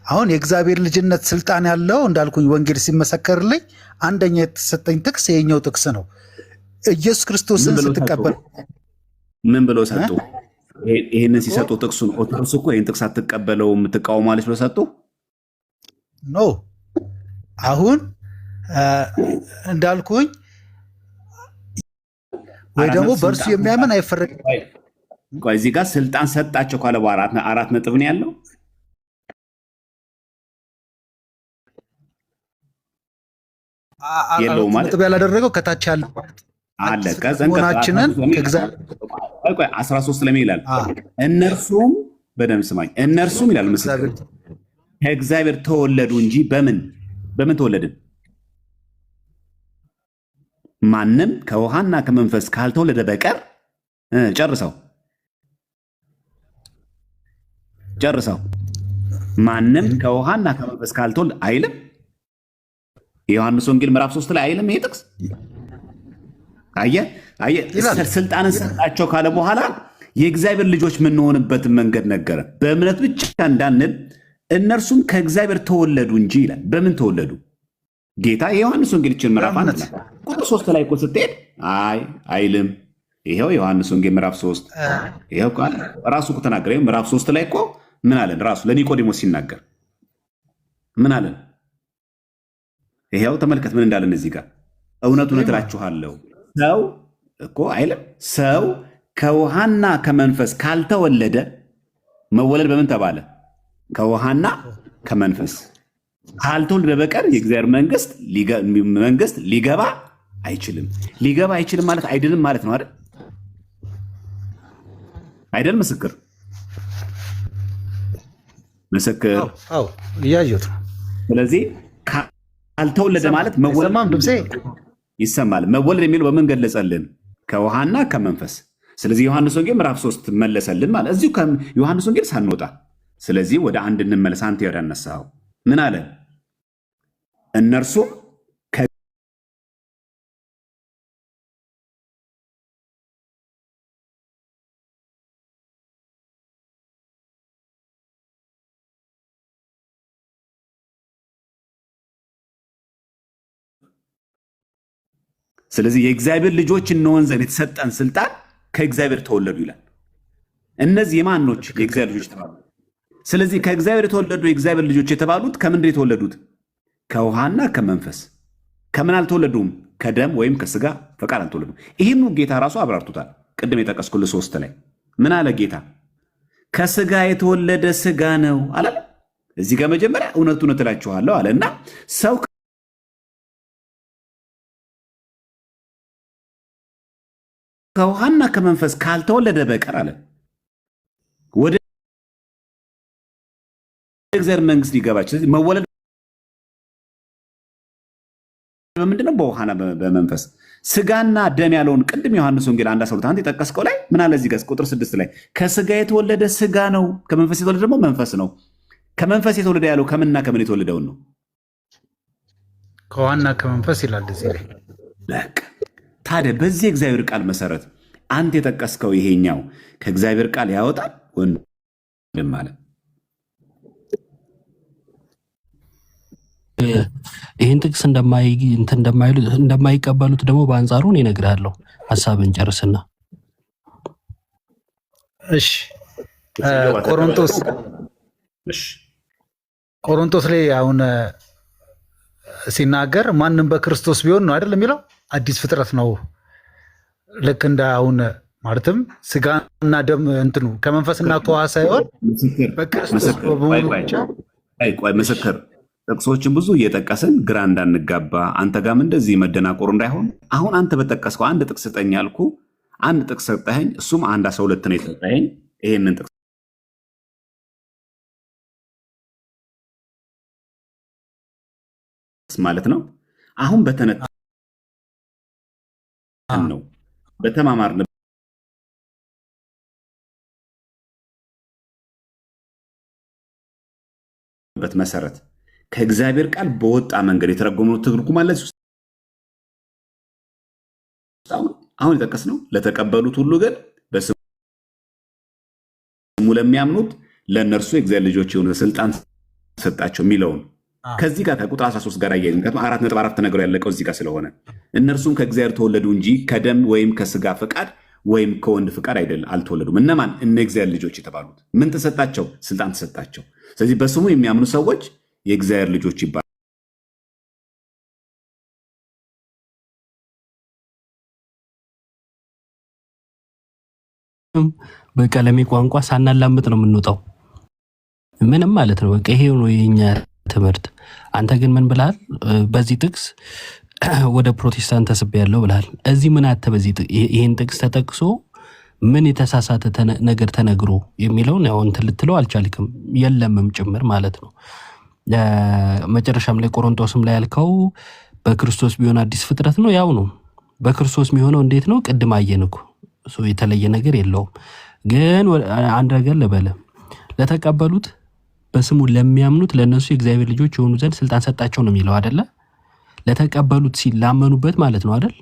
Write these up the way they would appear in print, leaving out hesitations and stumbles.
አሁን የእግዚአብሔር ልጅነት ስልጣን ያለው እንዳልኩኝ ወንጌል ሲመሰከርልኝ አንደኛ የተሰጠኝ ጥቅስ የኛው ጥቅስ ነው። ኢየሱስ ክርስቶስን ስትቀበል ምን ብለው ሰጡ? ይህንን ሲሰጡ ጥቅሱን ኦርቶዶክስ እኮ ይህን ጥቅስ አትቀበለውም ትቃወማለች ብለው ሰጡ። ኖ አሁን እንዳልኩኝ ወይ ደግሞ በእርሱ የሚያምን አይፈረድም። እዚህ ጋር ስልጣን ሰጣቸው ካለ አራት ነጥብ ነው ያለው። የለውም ማለት ነጥብ ያላደረገው ከታች ያለ አለ። ከዘንቀታችንን 13 ለምን ይላል? እነርሱም በደም ስማኝ፣ እነርሱም ይላል ምስክር ከእግዚአብሔር ተወለዱ እንጂ በምን ተወለድን? ማንም ከውሃና ከመንፈስ ካልተወለደ በቀር ጨርሰው ማንም ከውሃና ከመንፈስ ካልተወለደ አይልም። የዮሐንስ ወንጌል ምዕራፍ 3 ላይ አይልም ይሄ ጥቅስ? አየህ ስልጣንን ሰጣቸው ካለ በኋላ የእግዚአብሔር ልጆች የምንሆንበትን መንገድ ነገረ። በእምነት ብቻ እንዳንል እነርሱም ከእግዚአብሔር ተወለዱ እንጂ ይላል። በምን ተወለዱ? ጌታ የዮሐንስ ወንጌል ምዕራፍ 1 ቁጥር 3 ላይ እኮ ስትሄድ አይልም። ይሄው ዮሐንስ ወንጌል ምዕራፍ 3 ይሄው ራሱ እኮ ተናገረ። ምዕራፍ 3 ላይ እኮ ምን አለን? ራሱ ለኒቆዲሞስ ሲናገር ምን አለን? ይሄው ተመልከት ምን እንዳለን እዚህ ጋር። እውነት እውነት እላችኋለሁ ሰው እኮ አይልም፣ ሰው ከውሃና ከመንፈስ ካልተወለደ መወለድ በምን ተባለ? ከውሃና ከመንፈስ ካልተወለደ በቀር የእግዚአብሔር መንግስት ሊገባ አይችልም። ሊገባ አይችልም ማለት አይድንም ማለት ነው አይደል? አይደል? ምስክር እያየሁት ነው። ስለዚህ ካልተወለደ ማለት መወለድ ይሰማል። መወለድ የሚለው በምን ገለጸልን? ከውሃና ከመንፈስ። ስለዚህ ዮሐንስ ወንጌል ምዕራፍ 3 መለሰልን ማለት እዚሁ ዮሐንስ ወንጌል ሳንወጣ። ስለዚህ ወደ አንድ እንመለስ። አንተ ወደ አነሳኸው ምን አለ? እነርሱም ስለዚህ የእግዚአብሔር ልጆች እንሆን ዘንድ የተሰጠን ስልጣን ከእግዚአብሔር ተወለዱ ይላል። እነዚህ የማኖች የእግዚአብሔር ልጆች ተባሉ። ስለዚህ ከእግዚአብሔር የተወለዱ የእግዚአብሔር ልጆች የተባሉት ከምንድን የተወለዱት? ከውሃና ከመንፈስ። ከምን አልተወለዱም? ከደም ወይም ከስጋ ፈቃድ አልተወለዱም። ይህኑ ጌታ ራሱ አብራርቶታል። ቅድም የጠቀስኩልህ 3 ላይ ምን አለ ጌታ? ከስጋ የተወለደ ስጋ ነው አለ። እዚህ ጋር መጀመሪያ እውነት እውነት እላችኋለሁ አለ እና ሰው ከውሃና ከመንፈስ ካልተወለደ በቀር አለ ወደ እግዚአብሔር መንግስት ሊገባ ይችላል። መወለድ በምንድነው? በውሃና በመንፈስ። ስጋና ደም ያለውን ቅድም ዮሐንስ ወንጌል 1:12 የጠቀስከው ላይ ምን አለ? እዚህ ጋር ቁጥር 6 ላይ ከስጋ የተወለደ ስጋ ነው፣ ከመንፈስ የተወለደ ደግሞ መንፈስ ነው። ከመንፈስ የተወለደ ያለው ከምንና ከምን የተወለደውን ነው? ከውሃና ከመንፈስ ይላል እዚህ ላይ። በቃ ታዲያ በዚህ እግዚአብሔር ቃል መሰረት አንተ የጠቀስከው ይሄኛው ከእግዚአብሔር ቃል ያወጣል ወንድም ማለት ይህን ጥቅስ እንደማይቀበሉት ደግሞ በአንጻሩ እኔ እነግርሃለሁ። ሀሳብን ጨርስና እሺ። ቆሮንቶስ ላይ አሁን ሲናገር ማንም በክርስቶስ ቢሆን ነው አይደል የሚለው? አዲስ ፍጥረት ነው። ልክ እንደ አሁን ማለትም ስጋና ደም እንትኑ ከመንፈስና ከውሃ ሳይሆን በክርስቶስ በሙሉ ብቻ። ምስክር ጥቅሶችን ብዙ እየጠቀስን ግራ እንዳንጋባ አንተ ጋም እንደዚህ መደናቆር እንዳይሆን አሁን አንተ በጠቀስከው አንድ ጥቅስ ስጠኝ ያልኩ አንድ ጥቅስ ሰጠኸኝ። እሱም 1:12 ነው የሰጠኸኝ። ይሄንን ጥቅስ ማለት ነው አሁን በተነታ ነው በተማማርንበት መሰረት ከእግዚአብሔር ቃል በወጣ መንገድ የተረጎመው ትርጉም አለ። አሁን የጠቀስነው ለተቀበሉት ሁሉ ግን በስሙ ለሚያምኑት ለእነርሱ የእግዚአብሔር ልጆች የሆነ ስልጣን ተሰጣቸው የሚለውን ከዚህ ጋር ከቁጥር 13 ጋር አያይዘን ምክንያቱም 4.4 ተነግሮ ያለቀው እዚህ ጋር ስለሆነ እነርሱም ከእግዚአብሔር ተወለዱ እንጂ ከደም ወይም ከስጋ ፈቃድ ወይም ከወንድ ፈቃድ አልተወለዱም። እነማን? እነ እግዚአብሔር ልጆች የተባሉት ምን ተሰጣቸው? ስልጣን ተሰጣቸው። ስለዚህ በስሙ የሚያምኑ ሰዎች የእግዚአብሔር ልጆች ይባላሉ። በቀለሜ ቋንቋ ሳናላምጥ ነው የምንወጣው። ምንም ማለት ነው። በቃ ይሄ ነው የኛ ትምህርት። አንተ ግን ምን ብለሃል? በዚህ ጥቅስ ወደ ፕሮቴስታንት ተስቤያለሁ ብለሃል። እዚህ ምን አተ በዚህ ይሄን ጥቅስ ተጠቅሶ ምን የተሳሳተ ነገር ተነግሮ የሚለውን ያው እንትን ልትለው አልቻልክም፣ የለምም ጭምር ማለት ነው። መጨረሻም ላይ ቆሮንቶስም ላይ ያልከው በክርስቶስ ቢሆን አዲስ ፍጥረት ነው። ያው ነው በክርስቶስ የሚሆነው እንዴት ነው? ቅድም አየን እኮ የተለየ ነገር የለውም። ግን አንድ ነገር ልበለ፣ ለተቀበሉት በስሙ ለሚያምኑት ለነሱ የእግዚአብሔር ልጆች የሆኑ ዘንድ ስልጣን ሰጣቸው ነው የሚለው አይደለ? ለተቀበሉት ሲል ላመኑበት ማለት ነው አይደል?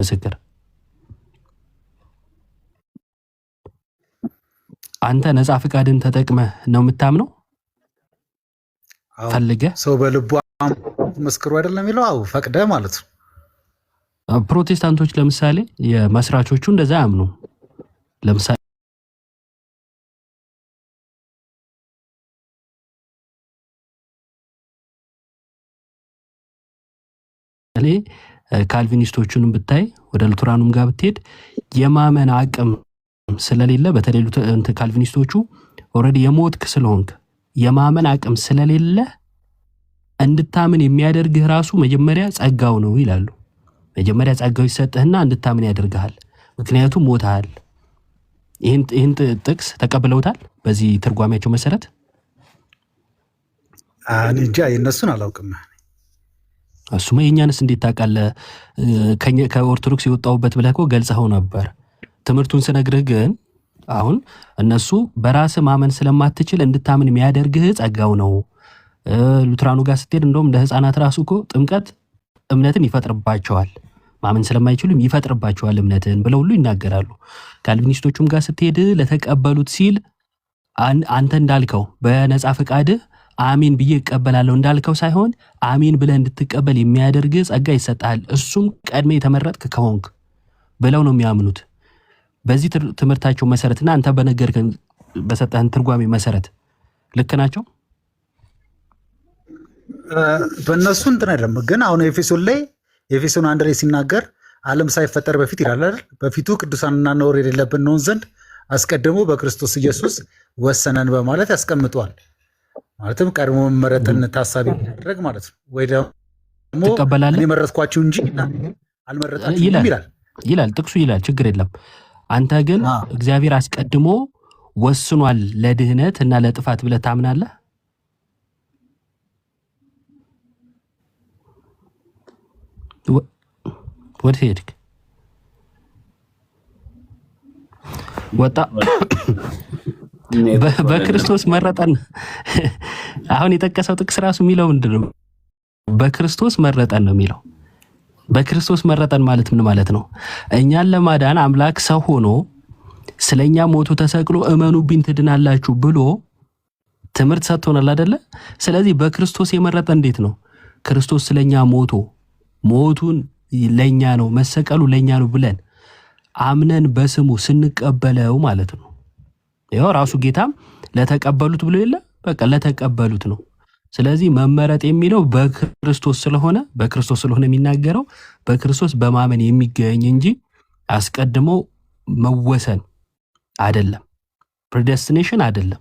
ምስክር አንተ ነፃ ፍቃድን ተጠቅመህ ነው የምታምነው? ፈልገህ ሰው በልቡ መስክሩ አይደለም የሚለው? አዎ ፈቅደ ማለት ነው። ፕሮቴስታንቶች ለምሳሌ የመስራቾቹ እንደዛ ያምኑ። ለምሳሌ ካልቪኒስቶቹንም ብታይ ወደ ሉተራኑም ጋር ብትሄድ የማመን አቅም ስለሌለ በተለይ ካልቪኒስቶቹ ኦልሬዲ የሞትክ ስለሆንክ የማመን አቅም ስለሌለ እንድታምን የሚያደርግህ ራሱ መጀመሪያ ጸጋው ነው ይላሉ። መጀመሪያ ጸጋው ይሰጥህና እንድታምን ያደርግሃል። ምክንያቱም ሞታል። ይህን ጥቅስ ተቀብለውታል በዚህ ትርጓሜያቸው መሰረት? እንጃ የእነሱን አላውቅም። እሱማ የእኛንስ እንዴት ታውቃለህ? ከኦርቶዶክስ የወጣሁበት ብለህ እኮ ገልጸኸው ነበር። ትምህርቱን ስነግርህ ግን አሁን እነሱ በራስህ ማመን ስለማትችል እንድታምን የሚያደርግህ ጸጋው ነው። ሉትራኑ ጋር ስትሄድ እንደውም እንደ ህፃናት ራሱ እኮ ጥምቀት እምነትን ይፈጥርባቸዋል፣ ማመን ስለማይችሉም ይፈጥርባቸዋል እምነትን ብለው ሁሉ ይናገራሉ። ካልቪኒስቶቹም ጋር ስትሄድ ለተቀበሉት ሲል አንተ እንዳልከው በነፃ ፈቃድህ አሜን ብዬ እቀበላለሁ እንዳልከው ሳይሆን አሜን ብለህ እንድትቀበል የሚያደርግህ ጸጋ ይሰጣል፣ እሱም ቀድሜ የተመረጥክ ከሆንክ ብለው ነው የሚያምኑት። በዚህ ትምህርታቸው መሰረትና አንተ በነገርከን በሰጠህን ትርጓሜ መሰረት ልክ ናቸው። በእነሱ እንትን አይደለም ግን አሁን ኤፌሶን 1 ላይ ሲናገር ዓለም ሳይፈጠር በፊት ይላል አይደል? በፊቱ ቅዱሳንና ነውር የሌለብን እንሆን ዘንድ አስቀድሞ በክርስቶስ ኢየሱስ ወሰነን በማለት ያስቀምጠዋል። ማለትም ቀድሞ መመረጥን ታሳቢ ማድረግ ማለት ነው። ወይ ደግሞ እኔ መረጥኳችሁ እንጂ አልመረጣችሁም ይላል ጥቅሱ ይላል። ችግር የለም። አንተ ግን እግዚአብሔር አስቀድሞ ወስኗል ለድህነት እና ለጥፋት ብለህ ታምናለህ? ወደ ሄድክ ወጣ በክርስቶስ መረጠን። አሁን የጠቀሰው ጥቅስ ራሱ የሚለው ምንድን ነው? በክርስቶስ መረጠን ነው የሚለው። በክርስቶስ መረጠን ማለት ምን ማለት ነው? እኛን ለማዳን አምላክ ሰው ሆኖ ስለኛ ሞቶ ተሰቅሎ እመኑብኝ ትድናላችሁ ብሎ ትምህርት ሰጥቶናል አይደለ? ስለዚህ በክርስቶስ የመረጠ እንዴት ነው? ክርስቶስ ስለኛ ሞቱን ለኛ ነው መሰቀሉ ለኛ ነው ብለን አምነን በስሙ ስንቀበለው ማለት ነው። ይኸው ራሱ ጌታም ለተቀበሉት ብሎ የለ በቃ ለተቀበሉት ነው። ስለዚህ መመረጥ የሚለው በክርስቶስ ስለሆነ የሚናገረው በክርስቶስ በማመን የሚገኝ እንጂ አስቀድሞ መወሰን አይደለም። ፕሪደስቲኔሽን አይደለም።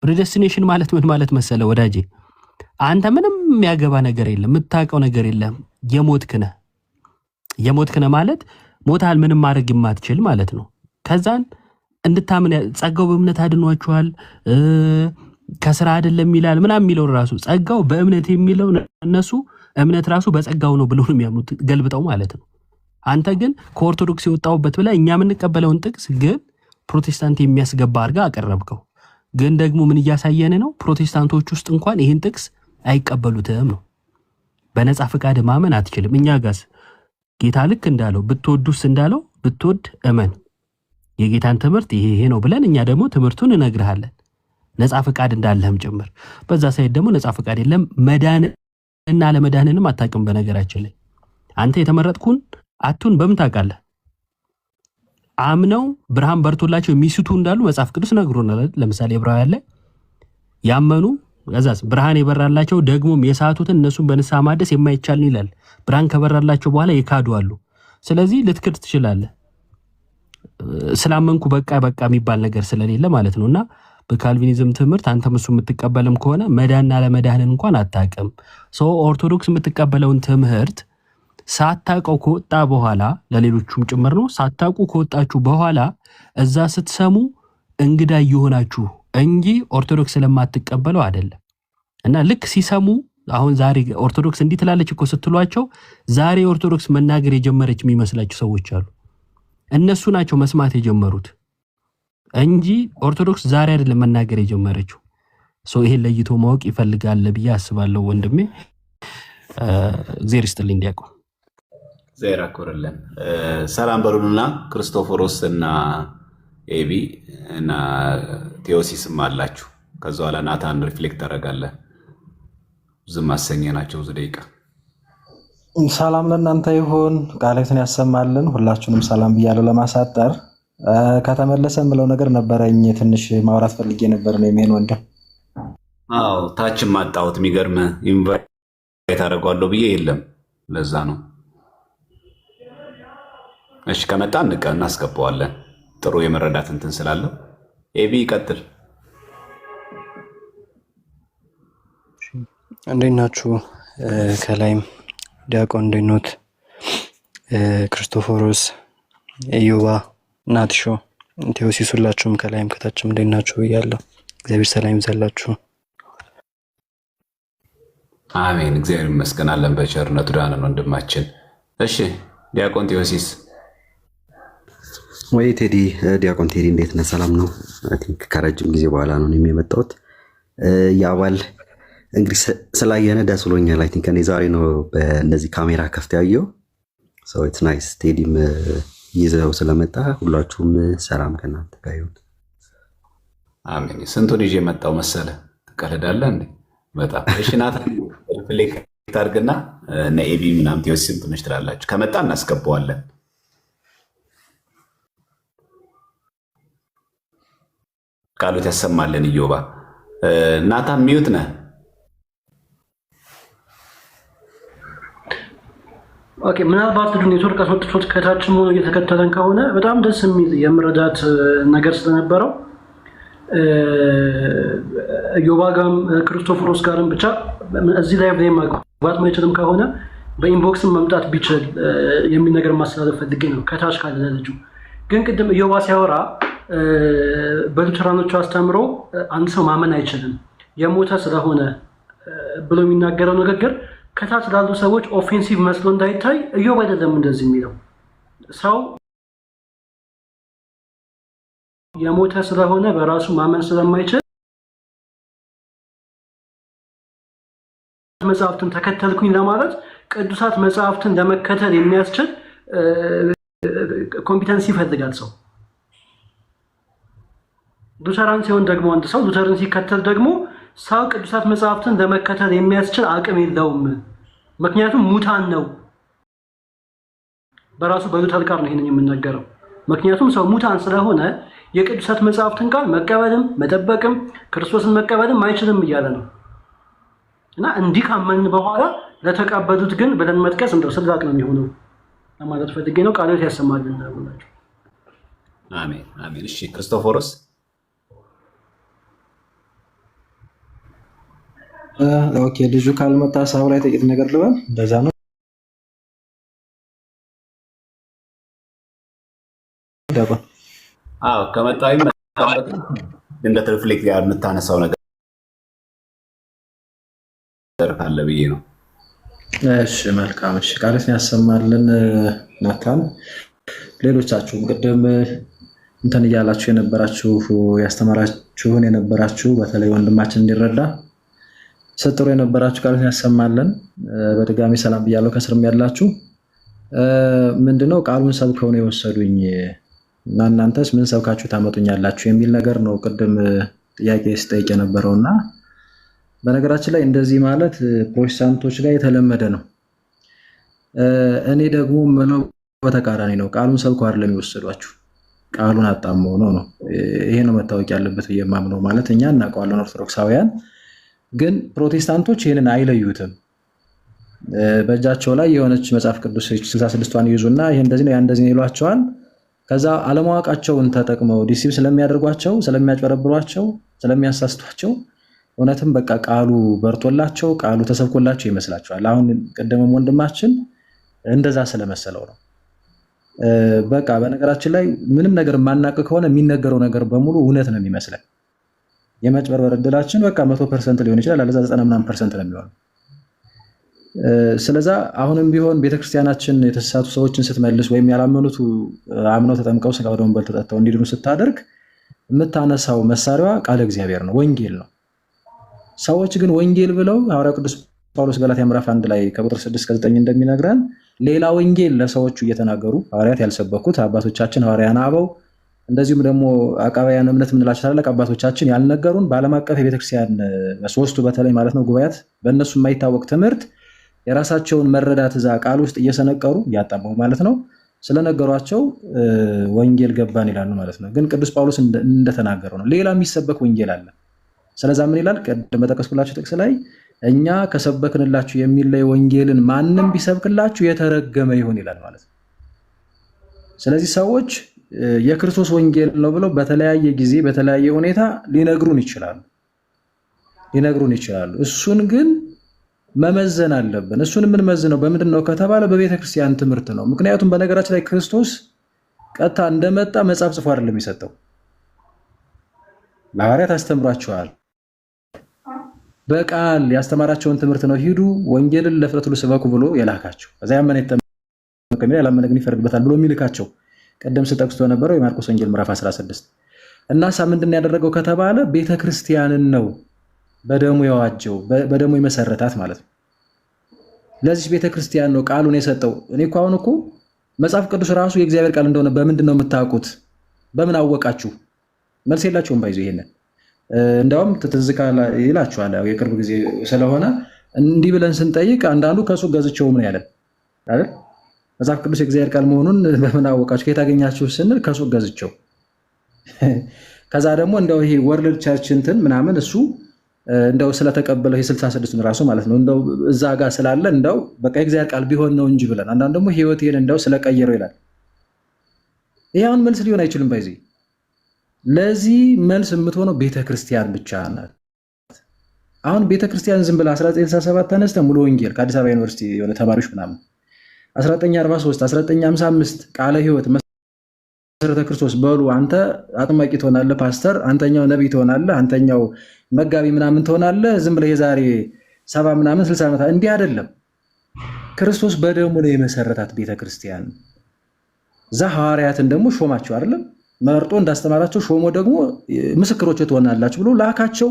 ፕሪደስቲኔሽን ማለት ምን ማለት መሰለ ወዳጄ? አንተ ምንም የሚያገባ ነገር የለም፣ የምታውቀው ነገር የለም። የሞትክ ነህ ማለት ሞታል፣ ምንም ማድረግ የማትችል ማለት ነው። ከዛን እንድታምን ጸጋው በእምነት አድኗችኋል ከስራ አይደለም ይላል ምናምን የሚለው ራሱ ጸጋው በእምነት የሚለው እነሱ እምነት ራሱ በጸጋው ነው ብለው ነው የሚያምኑት ገልብጠው ማለት ነው። አንተ ግን ከኦርቶዶክስ የወጣውበት ብለህ እኛ የምንቀበለውን ጥቅስ ግን ፕሮቴስታንት የሚያስገባ አድርጋ አቀረብከው። ግን ደግሞ ምን እያሳየን ነው? ፕሮቴስታንቶች ውስጥ እንኳን ይህን ጥቅስ አይቀበሉትም ነው። በነፃ ፈቃድ ማመን አትችልም። እኛ ጋስ ጌታ ልክ እንዳለው ብትወዱስ እንዳለው ብትወድ እመን የጌታን ትምህርት ይሄ ነው ብለን እኛ ደግሞ ትምህርቱን እነግርሃለን። ነፃ ፈቃድ እንዳለህም ጭምር። በዛ ሳይት ደግሞ ነፃ ፈቃድ የለም። መዳን እና ለመዳንንም አታውቅም። በነገራችን ላይ አንተ የተመረጥኩን አቱን በምን ታውቃለህ? አምነው ብርሃን በርቶላቸው የሚስቱ እንዳሉ መጽሐፍ ቅዱስ ነግሮናል። ለምሳሌ ዕብራውያን ላይ ያመኑ ከዛስ ብርሃን የበራላቸው ደግሞም የሳቱትን እነሱን በንስሐ ማደስ የማይቻል ይላል። ብርሃን ከበራላቸው በኋላ የካዱ አሉ። ስለዚህ ልትክድ ትችላለህ። ስላመንኩ በቃ የሚባል ነገር ስለሌለ ማለት ነውና በካልቪኒዝም ትምህርት አንተም እሱ የምትቀበልም ከሆነ መዳንና ለመዳንን እንኳን አታውቅም። ኦርቶዶክስ የምትቀበለውን ትምህርት ሳታውቀው ከወጣ በኋላ ለሌሎቹም ጭምር ነው። ሳታውቁ ከወጣችሁ በኋላ እዛ ስትሰሙ እንግዳ እየሆናችሁ እንጂ ኦርቶዶክስ ስለማትቀበለው አይደለም። እና ልክ ሲሰሙ አሁን ዛሬ ኦርቶዶክስ እንዲህ ትላለች እኮ ስትሏቸው ዛሬ ኦርቶዶክስ መናገር የጀመረች የሚመስላቸው ሰዎች አሉ። እነሱ ናቸው መስማት የጀመሩት እንጂ ኦርቶዶክስ ዛሬ አይደለም መናገር የጀመረችው። ይሄን ለይቶ ማወቅ ይፈልጋል ብዬ አስባለሁ። ወንድሜ እግዚአብሔር ይስጥልኝ ዲያቆን። እግዚአብሔር ያክብርልን። ሰላም በሉንና ክርስቶፎሮስ እና ኤቢ እና ቴዎሲስም አላችሁ። ከዛ በኋላ ናታን ሪፍሌክት ታደርጋለህ። ዝም አሰኘ ናቸው ብዙ ደቂቃ። ሰላም ለእናንተ ይሁን፣ ቃላትን ያሰማልን። ሁላችሁንም ሰላም ብያለሁ። ለማሳጠር ከተመለሰ የምለው ነገር ነበረኝ። ትንሽ ማውራት ፈልጌ ነበር ነው የሚሄን ወንድም። አዎ ታችም ማጣሁት የሚገርም ኢንቫይት አደርገዋለሁ ብዬ የለም። ለዛ ነው። እሺ ከመጣ እናስገባዋለን። ጥሩ የመረዳት እንትን ስላለው ኤቢ ይቀጥል። እንዴት ናችሁ? ከላይም ዲያቆን እንዴት ኖት? ክርስቶፎሮስ፣ ኢዮባ፣ ናትሾ፣ ቴዎሲስ ሁላችሁም ከላይም ከታችም እንዴት ናችሁ ብያለሁ። እግዚአብሔር ሰላም ይብዛላችሁ። አሜን። እግዚአብሔር ይመስገናለን በቸርነቱ ዳነን ወንድማችን። እሺ ዲያቆን ቴዎሲስ። ወይ ቴዲ፣ ዲያቆን ቴዲ እንዴት ነህ? ሰላም ነው? አይ ቲንክ ከረጅም ጊዜ በኋላ ነው የመጣሁት። የአባል እንግዲህ ስላየነ ደስ ብሎኛል። አይ ቲንክ እኔ ዛሬ ነው በእነዚህ ካሜራ ከፍተ ያየው። ሶ ኢትስ ናይስ። ቴዲም ይዘው ስለመጣ ሁላችሁም ሰላም ከእናንተ ጋር ይሁን። አሜን። ስንቱን ይዤ መጣው መሰለ? ትቀልዳለህ እንዴ? በጣም እሺ። ናታን ሪፍሌክት አድርግና እነ ኤቢ ምናምን ቴዎሲስም ትንሽ ትላላችሁ። ከመጣ እናስገባዋለን። ቃሉት ያሰማልን። ኢዮባ ናታን ሚዩት ነህ? ኦኬ። ምናልባት ኔትወርክ አስወጥቶት ከታችም ሆኖ እየተከተለን ከሆነ በጣም ደስ የሚል የመረዳት ነገር ስለነበረው ኢዮባ ጋርም ክርስቶፎሮስ ጋርም ብቻ እዚህ ላይ ማግባት ማይችልም ከሆነ በኢንቦክስም መምጣት ቢችል የሚል ነገር ማስተላለፍ ፈልጌ ነው። ከታች ካለ ልጁ ግን ቅድም ኢዮባ ሲያወራ በሉተራኖቹ አስተምሮ አንድ ሰው ማመን አይችልም የሞተ ስለሆነ ብሎ የሚናገረው ንግግር ከታች ላሉ ሰዎች ኦፌንሲቭ መስሎ እንዳይታይ ኢዮብ አይደለም እንደዚህ የሚለው። ሰው የሞተ ስለሆነ በራሱ ማመን ስለማይችል መጽሐፍትን ተከተልኩኝ ለማለት ቅዱሳት መጽሐፍትን ለመከተል የሚያስችል ኮምፒተንሲ ይፈልጋል ሰው። ሉተራን ሲሆን ደግሞ አንድ ሰው ሉተርን ሲከተል ደግሞ ሰው ቅዱሳት መጽሐፍትን ለመከተል የሚያስችል አቅም የለውም። ምክንያቱም ሙታን ነው። በራሱ በሉተር ቃል ነው ይሄንን የምናገረው። ምክንያቱም ሰው ሙታን ስለሆነ የቅዱሳት መጽሐፍትን ቃል መቀበልም መጠበቅም ክርስቶስን መቀበልም አይችልም እያለ ነው። እና እንዲህ ካመንን በኋላ ለተቀበሉት ግን ብለን መጥቀስ እንደው ስላቅ ነው የሚሆነው ለማለት ፈልጌ ነው። ቃሎት ያሰማልን ነው። አሜን አሜን። እሺ ክርስቶፎሮስ። ኦኬ ልጁ ካልመጣ ሳው ላይ ጥቂት ነገር ልበል። እንደዛ ነው። አዎ ከመጣው ይመጣበት እንደ ሪፍሌክት ያር የምታነሳው ነገር ካለ ብዬ ነው። እሺ መልካም። እሺ ቃልስ ያሰማልን ናታን። ሌሎቻችሁም ቅድም እንትን እያላችሁ የነበራችሁ ያስተማራችሁን የነበራችሁ በተለይ ወንድማችን እንዲረዳ ሰጥሮ የነበራችሁ ቃልስ ያሰማልን። በድጋሚ ሰላም ብያለሁ። ከስርም ያላችሁ ምንድነው ቃሉን ሰብከው ነው የወሰዱኝ እና እናንተስ ምን ሰብካችሁ ታመጡኛላችሁ የሚል ነገር ነው ቅድም ጥያቄ ስጠይቅ የነበረውና በነገራችን ላይ እንደዚህ ማለት ፕሮቴስታንቶች ላይ የተለመደ ነው። እኔ ደግሞ ምለው በተቃራኒ ነው። ቃሉን ሰብከው አይደለም የሚወሰዷችሁ፣ ቃሉን አጣመው ነው። ይሄ ነው መታወቅ ያለበት ብዬ የማምነው። ማለት እኛ እናውቀዋለን ኦርቶዶክሳውያን፣ ግን ፕሮቴስታንቶች ይህንን አይለዩትም። በእጃቸው ላይ የሆነች መጽሐፍ ቅዱስ 66ቷን ይዙና ይሄ እንደዚህ ነው ያ እንደዚህ ነው ይሏቸዋል። ከዛ አለማወቃቸውን ተጠቅመው ዲሲብ ስለሚያደርጓቸው፣ ስለሚያጭበረብሯቸው፣ ስለሚያሳስቷቸው እውነትም በቃ ቃሉ በርቶላቸው ቃሉ ተሰብኮላቸው ይመስላቸዋል። አሁን ቀደመም ወንድማችን እንደዛ ስለመሰለው ነው። በቃ በነገራችን ላይ ምንም ነገር የማናውቅ ከሆነ የሚነገረው ነገር በሙሉ እውነት ነው የሚመስለን። የመጭበርበር እድላችን በቃ 100% ሊሆን ይችላል፣ አለዛ 90% ነው የሚሆነው። ስለዛ አሁንም ቢሆን ቤተክርስቲያናችን የተሳሳቱ ሰዎችን ስትመልስ ወይም ያላመኑት አምነው ተጠምቀው ስጋ ወደሙን በልተው ጠጥተው እንዲድኑ ስታደርግ የምታነሳው መሳሪያዋ ቃለ እግዚአብሔር ነው፣ ወንጌል ነው። ሰዎች ግን ወንጌል ብለው ሐዋርያው ቅዱስ ጳውሎስ ገላትያ ምዕራፍ 1 ላይ ከቁጥር 6-9 እንደሚነግረን ሌላ ወንጌል ለሰዎቹ እየተናገሩ ሐዋርያት ያልሰበኩት አባቶቻችን ሐዋርያን አበው እንደዚሁም ደግሞ አቃባያን እምነት የምንላቸው ታላላቅ አባቶቻችን ያልነገሩን በዓለም አቀፍ የቤተክርስቲያን ሶስቱ በተለይ ማለት ነው ጉባኤያት በእነሱ የማይታወቅ ትምህርት የራሳቸውን መረዳት እዛ ቃል ውስጥ እየሰነቀሩ እያጣመሙ ማለት ነው ስለነገሯቸው ወንጌል ገባን ይላሉ ማለት ነው። ግን ቅዱስ ጳውሎስ እንደተናገረው ነው ሌላ የሚሰበክ ወንጌል አለ። ስለዛ ምን ይላል? ቀደም በጠቀስኩላችሁ ጥቅስ ላይ እኛ ከሰበክንላችሁ የሚለይ ወንጌልን ማንም ቢሰብክላችሁ የተረገመ ይሁን ይላል ማለት ነው። ስለዚህ ሰዎች የክርስቶስ ወንጌል ነው ብለው በተለያየ ጊዜ በተለያየ ሁኔታ ሊነግሩን ይችላሉ። እሱን ግን መመዘን አለብን። እሱን የምንመዝነው በምንድን ነው ከተባለ በቤተ ክርስቲያን ትምህርት ነው። ምክንያቱም በነገራችን ላይ ክርስቶስ ቀጥታ እንደመጣ መጽሐፍ ጽፎ አይደለም የሰጠው። ለሐዋርያት አስተምሯቸዋል። በቃል ያስተማራቸውን ትምህርት ነው ሂዱ ወንጌልን ለፍጥረት ሁሉ ስበኩ ብሎ የላካቸው። ከዛ ያመነ ይጠመቅ ያላመነ ግን ይፈርድበታል ብሎ የሚልካቸው ቀደም ስጠቅስቶ ነበረው የማርቆስ ወንጌል ምዕራፍ 16 እና ምንድን ያደረገው ከተባለ ቤተ ክርስቲያንን ነው በደሙ የዋጀው በደሙ የመሰረታት ማለት ነው። ለዚህ ቤተ ክርስቲያን ነው ቃሉን የሰጠው። እኔ እኮ አሁን እኮ መጽሐፍ ቅዱስ ራሱ የእግዚአብሔር ቃል እንደሆነ በምንድን ነው የምታውቁት? በምን አወቃችሁ? መልስ የላቸውም። ባይዞ ይሄንን እንደውም ትዝ ይላችኋል የቅርብ ጊዜ ስለሆነ እንዲህ ብለን ስንጠይቅ አንዳንዱ ከሱቅ ገዝቼው ምን ያለን አይደል? መጽሐፍ ቅዱስ የእግዚአብሔር ቃል መሆኑን በምን አወቃችሁ? ከየት አገኛችሁ ስንል ከሱቅ ገዝቼው። ከዛ ደግሞ እንደው ይሄ ወርልድ ቸርች እንትን ምናምን እሱ እንደው ስለተቀበለው የ66ን ራሱ ማለት ነው እንደው እዛ ጋር ስላለ እንደው በቃ የእግዚአብሔር ቃል ቢሆን ነው እንጂ ብለን አንዳንድ ደግሞ ህይወቴን እንደው ስለቀየረው ይላል። ይሄ አሁን መልስ ሊሆን አይችልም። ባይዚ ለዚህ መልስ የምትሆነው ቤተክርስቲያን ብቻ ናት። አሁን ቤተክርስቲያን ዝም ብላ 1967 ተነስተ ሙሉ ወንጌል ከአዲስ አበባ ዩኒቨርሲቲ የሆነ ተማሪዎች ምናምን 1943 1955 ቃለ ህይወት መሰረተ ክርስቶስ በሉ አንተ አጥማቂ ትሆናለህ፣ ፓስተር አንተኛው ነቢይ ትሆናለህ፣ አንተኛው መጋቢ ምናምን ትሆናለህ። ዝም ብለህ የዛሬ 70 ምናምን 60 ዓመት እንዲህ አይደለም። ክርስቶስ በደሙ ነው የመሰረታት ቤተክርስቲያን። እዛ ሐዋርያትን ደግሞ ሾማቸው አይደለም መርጦ እንዳስተማራቸው ሾሞ ደግሞ ምስክሮች ትሆናላችሁ ብሎ ላካቸው።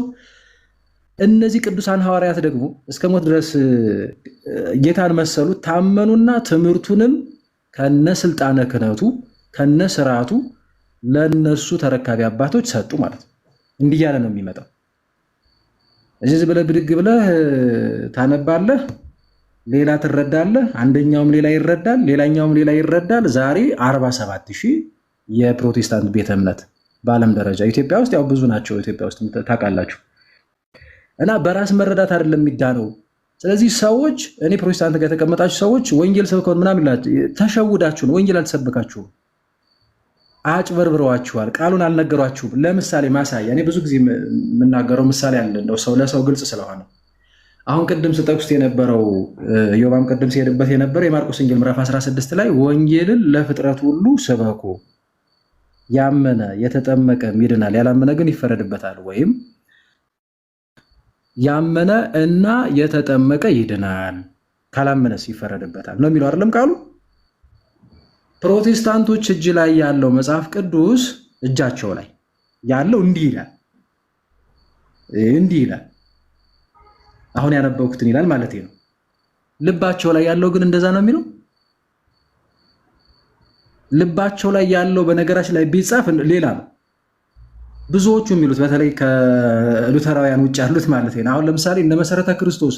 እነዚህ ቅዱሳን ሐዋርያት ደግሞ እስከ ሞት ድረስ ጌታን መሰሉት፣ ታመኑና ትምህርቱንም ከነ ስልጣነ ክህነቱ ከነ ስርዓቱ ለነሱ ተረካቢ አባቶች ሰጡ ማለት ነው። እንዲህ ያለ ነው የሚመጣው። እዚህ ብለህ ብድግ ብለህ ታነባለህ፣ ሌላ ትረዳለህ፣ አንደኛውም ሌላ ይረዳል፣ ሌላኛውም ሌላ ይረዳል። ዛሬ 47,000 የፕሮቴስታንት ቤተ እምነት በዓለም ደረጃ ኢትዮጵያ ውስጥ ያው ብዙ ናቸው። ኢትዮጵያ ውስጥ ታውቃላችሁ። እና በራስ መረዳት አይደለም የሚዳነው። ስለዚህ ሰዎች እኔ ፕሮቴስታንት ጋር የተቀመጣችሁ ሰዎች ወንጌል ሰብከውን ምናምን ይላችሁ ተሸውዳችሁ ነው። ወንጌል አልተሰበካችሁም፣ አጭበርብረዋችኋል፣ ቃሉን አልነገሯችሁም። ለምሳሌ ማሳያ እኔ ብዙ ጊዜ የምናገረው ምሳሌ አለ እንደው ሰው ለሰው ግልጽ ስለሆነ አሁን ቅድም ስጠቅሱት የነበረው ዮባም ቅድም ሲሄድበት የነበረው የማርቆስ ወንጌል ምዕራፍ 16 ላይ ወንጌልን ለፍጥረት ሁሉ ስበኩ፣ ያመነ የተጠመቀ ይድናል፣ ያላመነ ግን ይፈረድበታል። ወይም ያመነ እና የተጠመቀ ይድናል፣ ካላመነስ ይፈረድበታል ነው የሚለው አይደለም ቃሉ። ፕሮቴስታንቶች እጅ ላይ ያለው መጽሐፍ ቅዱስ እጃቸው ላይ ያለው እንዲህ ይላል። አሁን ያነበብኩትን ይላል ማለት ነው። ልባቸው ላይ ያለው ግን እንደዛ ነው የሚለው። ልባቸው ላይ ያለው በነገራችን ላይ ቢጻፍ ሌላ ነው። ብዙዎቹ የሚሉት በተለይ ከሉተራውያን ውጭ ያሉት ማለት ነው። አሁን ለምሳሌ እነ መሰረተ ክርስቶስ፣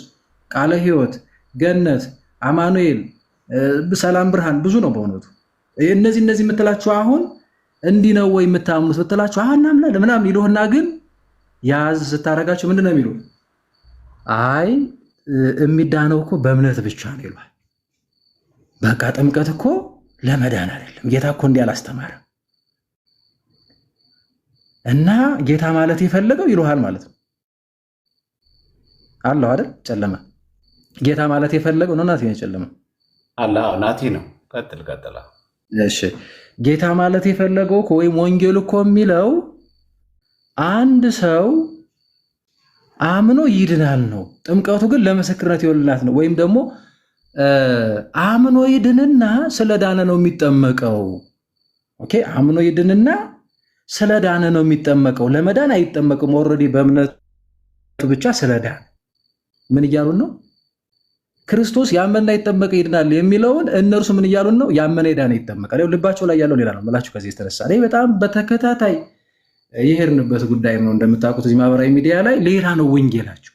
ቃለ ሕይወት፣ ገነት፣ አማኑኤል፣ ሰላም ብርሃን ብዙ ነው በእውነቱ። እነዚህ የምትላቸው አሁን እንዲህ ነው ወይ የምታምኑት ብትላቸው እናምናለን ምናምን ይሉህና ግን ያዝ ስታረጋቸው ምንድን ነው የሚሉ? አይ የሚዳነው እኮ በእምነት ብቻ ነው ይሏል። በቃ ጥምቀት እኮ ለመዳን አይደለም፣ ጌታ እኮ እንዲህ አላስተማረም እና ጌታ ማለት የፈለገው ይሉሃል ማለት ነው አለው አይደል? ጨለማ ጌታ ማለት የፈለገው ነው። ናቲ ነው ጨለማ አለ ናቲ ነው። ቀጥል። እሺ ጌታ ማለት የፈለገው ወይም ወንጌል እኮ የሚለው አንድ ሰው አምኖ ይድናል ነው። ጥምቀቱ ግን ለምስክርነት ይወልናት ነው። ወይም ደግሞ አምኖ ይድንና ስለዳነ ነው የሚጠመቀው። ኦኬ አምኖ ይድንና ስለዳነ ነው የሚጠመቀው። ለመዳን አይጠመቅም። ኦልሬዲ በእምነቱ ብቻ ስለዳነ ምን እያሉን ነው? ክርስቶስ ያመነ ይጠመቀ ይድናል የሚለውን እነርሱ ምን እያሉን ነው? ያመነ ይዳነ ይጠመቃል። ልባቸው ላይ ያለው ሌላ ነው ምላችሁ። ከዚህ የተነሳ በጣም በተከታታይ የሄድንበት ጉዳይ ነው። እንደምታውቁት እዚህ ማህበራዊ ሚዲያ ላይ ሌላ ነው ወንጌላቸው።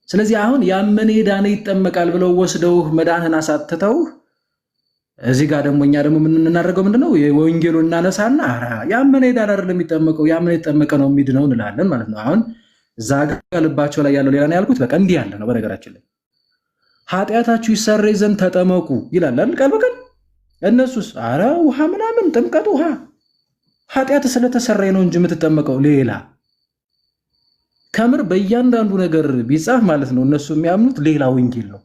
ስለዚህ አሁን ያመነ ይዳነ ይጠመቃል ብለው ወስደው መዳንህን አሳትተው እዚህ ጋር ደግሞ እኛ ደግሞ ምን እናደርገው ምንድነው? የወንጌሉን እናነሳና ያመነ ይዳነ አይደለም የሚጠመቀው ያመነ ይጠመቀ ነው የሚድነው እንላለን ማለት ነው። አሁን እዛ ጋር ልባቸው ላይ ያለው ሌላ ነው ያልኩት። በቃ እንዲህ ያለ ነው። በነገራችን ላይ ኃጢአታችሁ ይሰረይ ዘንድ ተጠመቁ ይላል አይደል? ቃል በቃል እነሱስ ውሃ ምናምን ጥምቀት ውሃ ኃጢአት ስለተሰረይ ነው እንጂ የምትጠመቀው ሌላ ከምር በእያንዳንዱ ነገር ቢጻፍ ማለት ነው። እነሱ የሚያምኑት ሌላ ወንጌል ነው።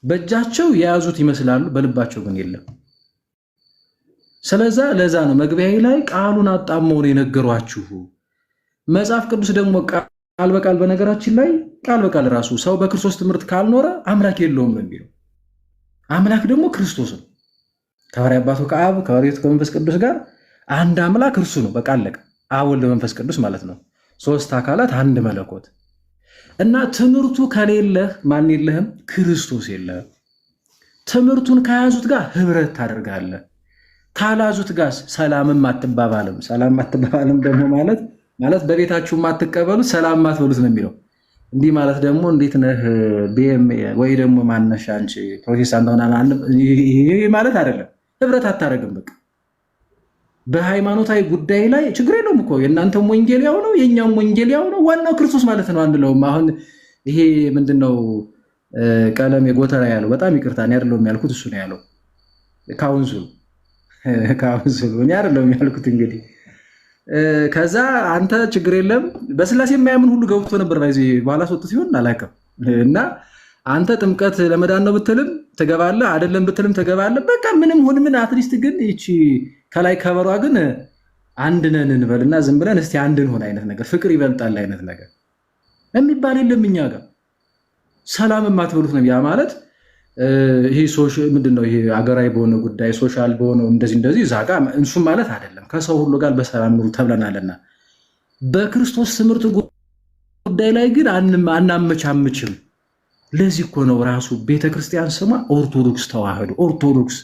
በእጃቸው የያዙት ይመስላሉ፣ በልባቸው ግን የለም። ስለዛ ለዛ ነው መግቢያዬ ላይ ቃሉን አጣመው ነው የነገሯችሁ። መጽሐፍ ቅዱስ ደግሞ ቃል በቃል በነገራችን ላይ ቃል በቃል ራሱ ሰው በክርስቶስ ትምህርት ካልኖረ አምላክ የለውም ነው የሚለው። አምላክ ደግሞ ክርስቶስ ነው። ከሐዋርያ አባቱ ከአብ ከወሬቱ ከመንፈስ ቅዱስ ጋር አንድ አምላክ እርሱ ነው። በቃ አለቀ። አብ ወልድ መንፈስ ቅዱስ ማለት ነው። ሶስት አካላት አንድ መለኮት እና ትምህርቱ ከሌለህ ማን የለህም? ክርስቶስ የለህም። ትምህርቱን ከያዙት ጋር ህብረት ታደርጋለህ። ካላዙት ጋር ሰላምም አትባባልም። ሰላም አትባባልም ደግሞ ማለት በቤታችሁ ማትቀበሉት ሰላም ማትበሉት ነው የሚለው። እንዲህ ማለት ደግሞ እንዴት ነህ ወይ ደግሞ ማነሻ አንቺ ፕሮቴስታንት ሆና ይሄ ማለት አይደለም። ህብረት አታደርግም። በቃ በሃይማኖታዊ ጉዳይ ላይ ችግር የለውም እኮ የእናንተም ወንጌል ያው ነው፣ የእኛም ወንጌል ያው ነው። ዋናው ክርስቶስ ማለት ነው አንለውም። አሁን ይሄ ምንድነው ቀለም የጎተራ ያለው በጣም ይቅርታ እኔ አይደለሁም ያልኩት እሱ ነው ያለው። ካውንስሉ እኔ አይደለሁም ያልኩት። እንግዲህ ከዛ አንተ ችግር የለም በስላሴ የማያምን ሁሉ ገብቶ ነበር በኋላ ወጡ ሲሆን አላውቅም። እና አንተ ጥምቀት ለመዳን ነው ብትልም ትገባለህ፣ አይደለም ብትልም ትገባለህ። በቃ ምንም ሁን ምን አትሊስት ግን ይቺ ከላይ ከበሯ ግን አንድ ነን እንበልና ዝም ብለን እስቲ አንድ እንሆን አይነት ነገር ፍቅር ይበልጣል አይነት ነገር የሚባል የለም እኛ ጋር። ሰላም የማትበሉት ነው። ያ ማለት ይሄ ምንድነው ይሄ አገራዊ በሆነ ጉዳይ ሶሻል በሆነው እንደዚህ እዛ ጋር እንሱም ማለት አይደለም። ከሰው ሁሉ ጋር በሰላም ኑሩ ተብለናልና በክርስቶስ ትምህርት ጉዳይ ላይ ግን አናመቻምችም። ለዚህ እኮ ነው ራሱ ቤተክርስቲያን ስሟ ኦርቶዶክስ ተዋህዶ ኦርቶዶክስ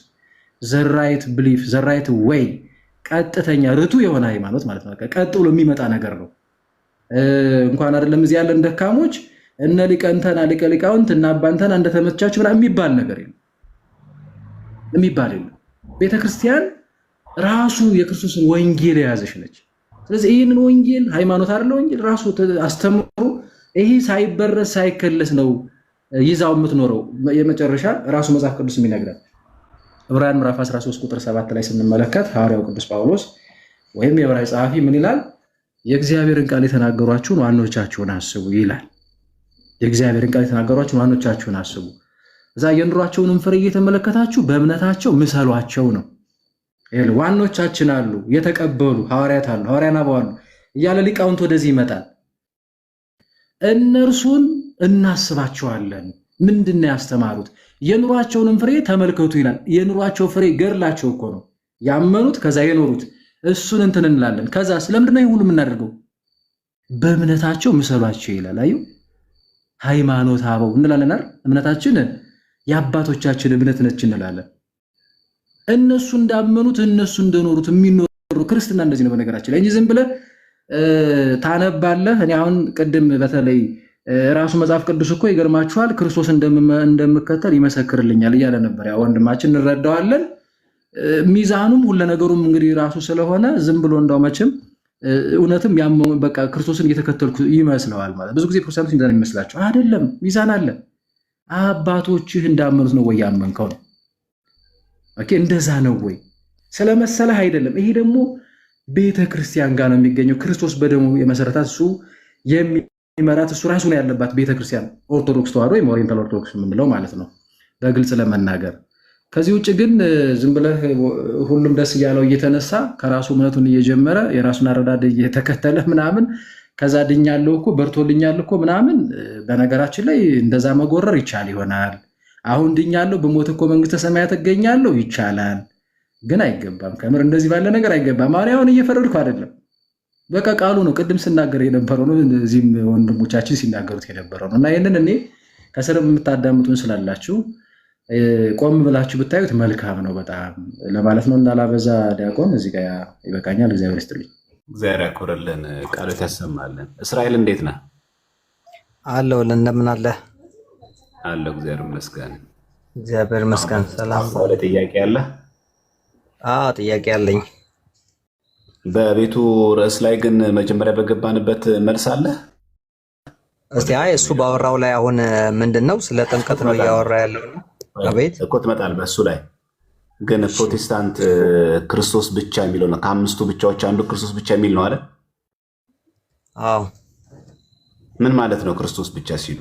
ዘራይት ብሊፍ ዘራይት ወይ ቀጥተኛ ርቱ የሆነ ሃይማኖት ማለት ነው። ቀጥሎ የሚመጣ ነገር ነው። እንኳን አይደለም እዚህ ያለን ደካሞች እነ ሊቀንተና ሊቀ ሊቃውንት እና አባንተና እንደተመቻች ብላ የሚባል ነገር የለም። ቤተክርስቲያን ራሱ የክርስቶስን ወንጌል የያዘች ነች። ስለዚህ ይህንን ወንጌል ሃይማኖት አይደለ ወንጌል ራሱ አስተምሮ ይሄ ሳይበረስ ሳይከለስ ነው ይዛው የምትኖረው። የመጨረሻ ራሱ መጽሐፍ ቅዱስ የሚነግረን ዕብራውያን ምዕራፍ 13 ቁጥር 7 ላይ ስንመለከት ሐዋርያው ቅዱስ ጳውሎስ ወይም የዕብራዊ ጸሐፊ ምን ይላል? የእግዚአብሔርን ቃል የተናገሯችሁን ዋኖቻችሁን አስቡ ይላል። የእግዚአብሔርን ቃል የተናገሯችሁን ዋኖቻችሁን አስቡ። እዛ የኑሯቸውንም ፍሬ እየተመለከታችሁ በእምነታቸው ምሰሏቸው ነው። ዋኖቻችን አሉ፣ የተቀበሉ ሐዋርያት አሉ፣ ሐዋርያን አበው አሉ እያለ ሊቃውንት ወደዚህ ይመጣል። እነርሱን እናስባቸዋለን። ምንድን ነው ያስተማሩት? የኑሯቸውንም ፍሬ ተመልከቱ ይላል። የኑሯቸው ፍሬ ገድላቸው እኮ ነው ያመኑት፣ ከዛ የኖሩት እሱን እንትን እንላለን። ከዛ ስለምንድን ነው ሁሉ የምናደርገው? በእምነታቸው ምሰሏቸው ይላል። አዩ ሃይማኖት አበው እንላለን አይደል? እምነታችን የአባቶቻችን እምነት ነች እንላለን። እነሱ እንዳመኑት እነሱ እንደኖሩት የሚኖር ነው። ክርስትና እንደዚህ ነው በነገራችን ላይ እንጂ ዝም ብለህ ታነባለህ። እኔ አሁን ቅድም በተለይ ራሱ መጽሐፍ ቅዱስ እኮ ይገርማችኋል ክርስቶስ እንደምከተል ይመሰክርልኛል እያለ ነበር። ያ ወንድማችን እንረዳዋለን። ሚዛኑም ሁሉ ነገሩም እንግዲህ ራሱ ስለሆነ ዝም ብሎ እንዳው መቼም እውነትም በቃ ክርስቶስን እየተከተልኩ ይመስለዋል ማለት። ብዙ ጊዜ ፕሮቴስታንቶች እንደዛ ይመስላቸው አይደለም። ሚዛን አለ። አባቶችህ እንዳመኑት ነው ወይ ያመንከው ነው። ኦኬ እንደዛ ነው ወይ ስለመሰለህ አይደለም። ይሄ ደግሞ ቤተ ክርስቲያን ጋር ነው የሚገኘው። ክርስቶስ በደሙ የመሰረታት እሱ የሚመራት እሱ ራሱ ነው ያለባት ቤተ ክርስቲያን ኦርቶዶክስ ተዋሕዶ ወይም ኦሪየንታል ኦርቶዶክስ የምንለው ማለት ነው በግልጽ ለመናገር። ከዚህ ውጭ ግን ዝም ብለህ ሁሉም ደስ እያለው እየተነሳ ከራሱ እምነቱን እየጀመረ የራሱን አረዳድ እየተከተለ ምናምን ከዛ ድኛለሁ እኮ በርቶልኛል እኮ ምናምን። በነገራችን ላይ እንደዛ መጎረር ይቻል ይሆናል። አሁን ድኛለሁ በሞት እኮ መንግስተ ሰማያት እገኛለሁ ይቻላል፣ ግን አይገባም። ከምር እንደዚህ ባለ ነገር አይገባም። አሁን እየፈረድኩ አይደለም። በቃ ቃሉ ነው። ቅድም ስናገር የነበረው ነው። እዚህም ወንድሞቻችን ሲናገሩት የነበረው ነው እና ይህንን እኔ ከስር የምታዳምጡን ስላላችሁ ቆም ብላችሁ ብታዩት መልካም ነው በጣም ለማለት ነው። እንዳላበዛ ዲያቆን እዚህ ጋር ይበቃኛል። እግዚአብሔር ይስጥልኝ። እግዚአብሔር ያክብርልን፣ ቃሎት ያሰማልን። እስራኤል እንዴት ነህ? አለሁልህ። እንደምን አለ? አለሁ እግዚአብሔር ይመስገን። እግዚአብሔር ይመስገን። ሰላም። ጥያቄ አለ? አዎ ጥያቄ አለኝ። በቤቱ ርዕስ ላይ ግን መጀመሪያ በገባንበት መልስ አለ። እስቲ አይ እሱ ባወራው ላይ አሁን ምንድን ነው ስለ ጥምቀት ነው እያወራ ያለው ነው። አቤት እኮ ትመጣል። በእሱ ላይ ግን ፕሮቴስታንት ክርስቶስ ብቻ የሚለው ነው። ከአምስቱ ብቻዎች አንዱ ክርስቶስ ብቻ የሚል ነው አለ። አዎ ምን ማለት ነው ክርስቶስ ብቻ ሲሉ?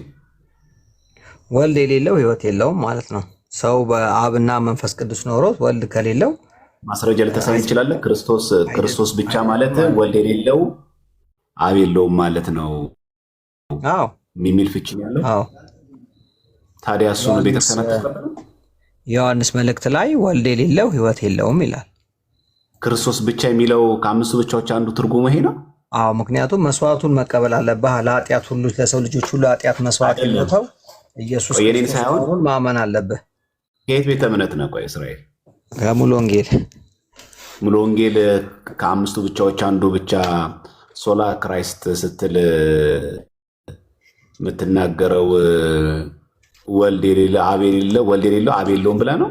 ወልድ የሌለው ሕይወት የለውም ማለት ነው። ሰው በአብና መንፈስ ቅዱስ ኖሮት ወልድ ከሌለው ማስረጃ ልታሳይ ትችላለህ? ክርስቶስ ብቻ ማለት ወልድ የሌለው አብ የለውም ማለት ነው። አዎ የሚል ፍቺ ያለው። አዎ ታዲያ እሱን ቤተክርስቲያን ተቀበለ። ዮሐንስ መልእክት ላይ ወልድ የሌለው ሕይወት የለውም ይላል። ክርስቶስ ብቻ የሚለው ከአምስቱ ብቻዎች አንዱ ትርጉሙ ይሄ ነው። አዎ ምክንያቱም መስዋዕቱን መቀበል አለብህ። ለኃጢአት ሁሉ ለሰው ልጆች ሁሉ ኃጢአት መስዋዕት የሞተው ኢየሱስ ክርስቶስን ማመን አለብህ። ከየት ቤተ እምነት ነው? ቆይ እስራኤል ከሙሉ ወንጌል። ሙሉ ወንጌል ከአምስቱ ብቻዎች አንዱ ብቻ ሶላ ክራይስት ስትል የምትናገረው ወልድ የሌለ አብ የሌለ ወልድ የሌለው አብ የለውም ብለህ ነው?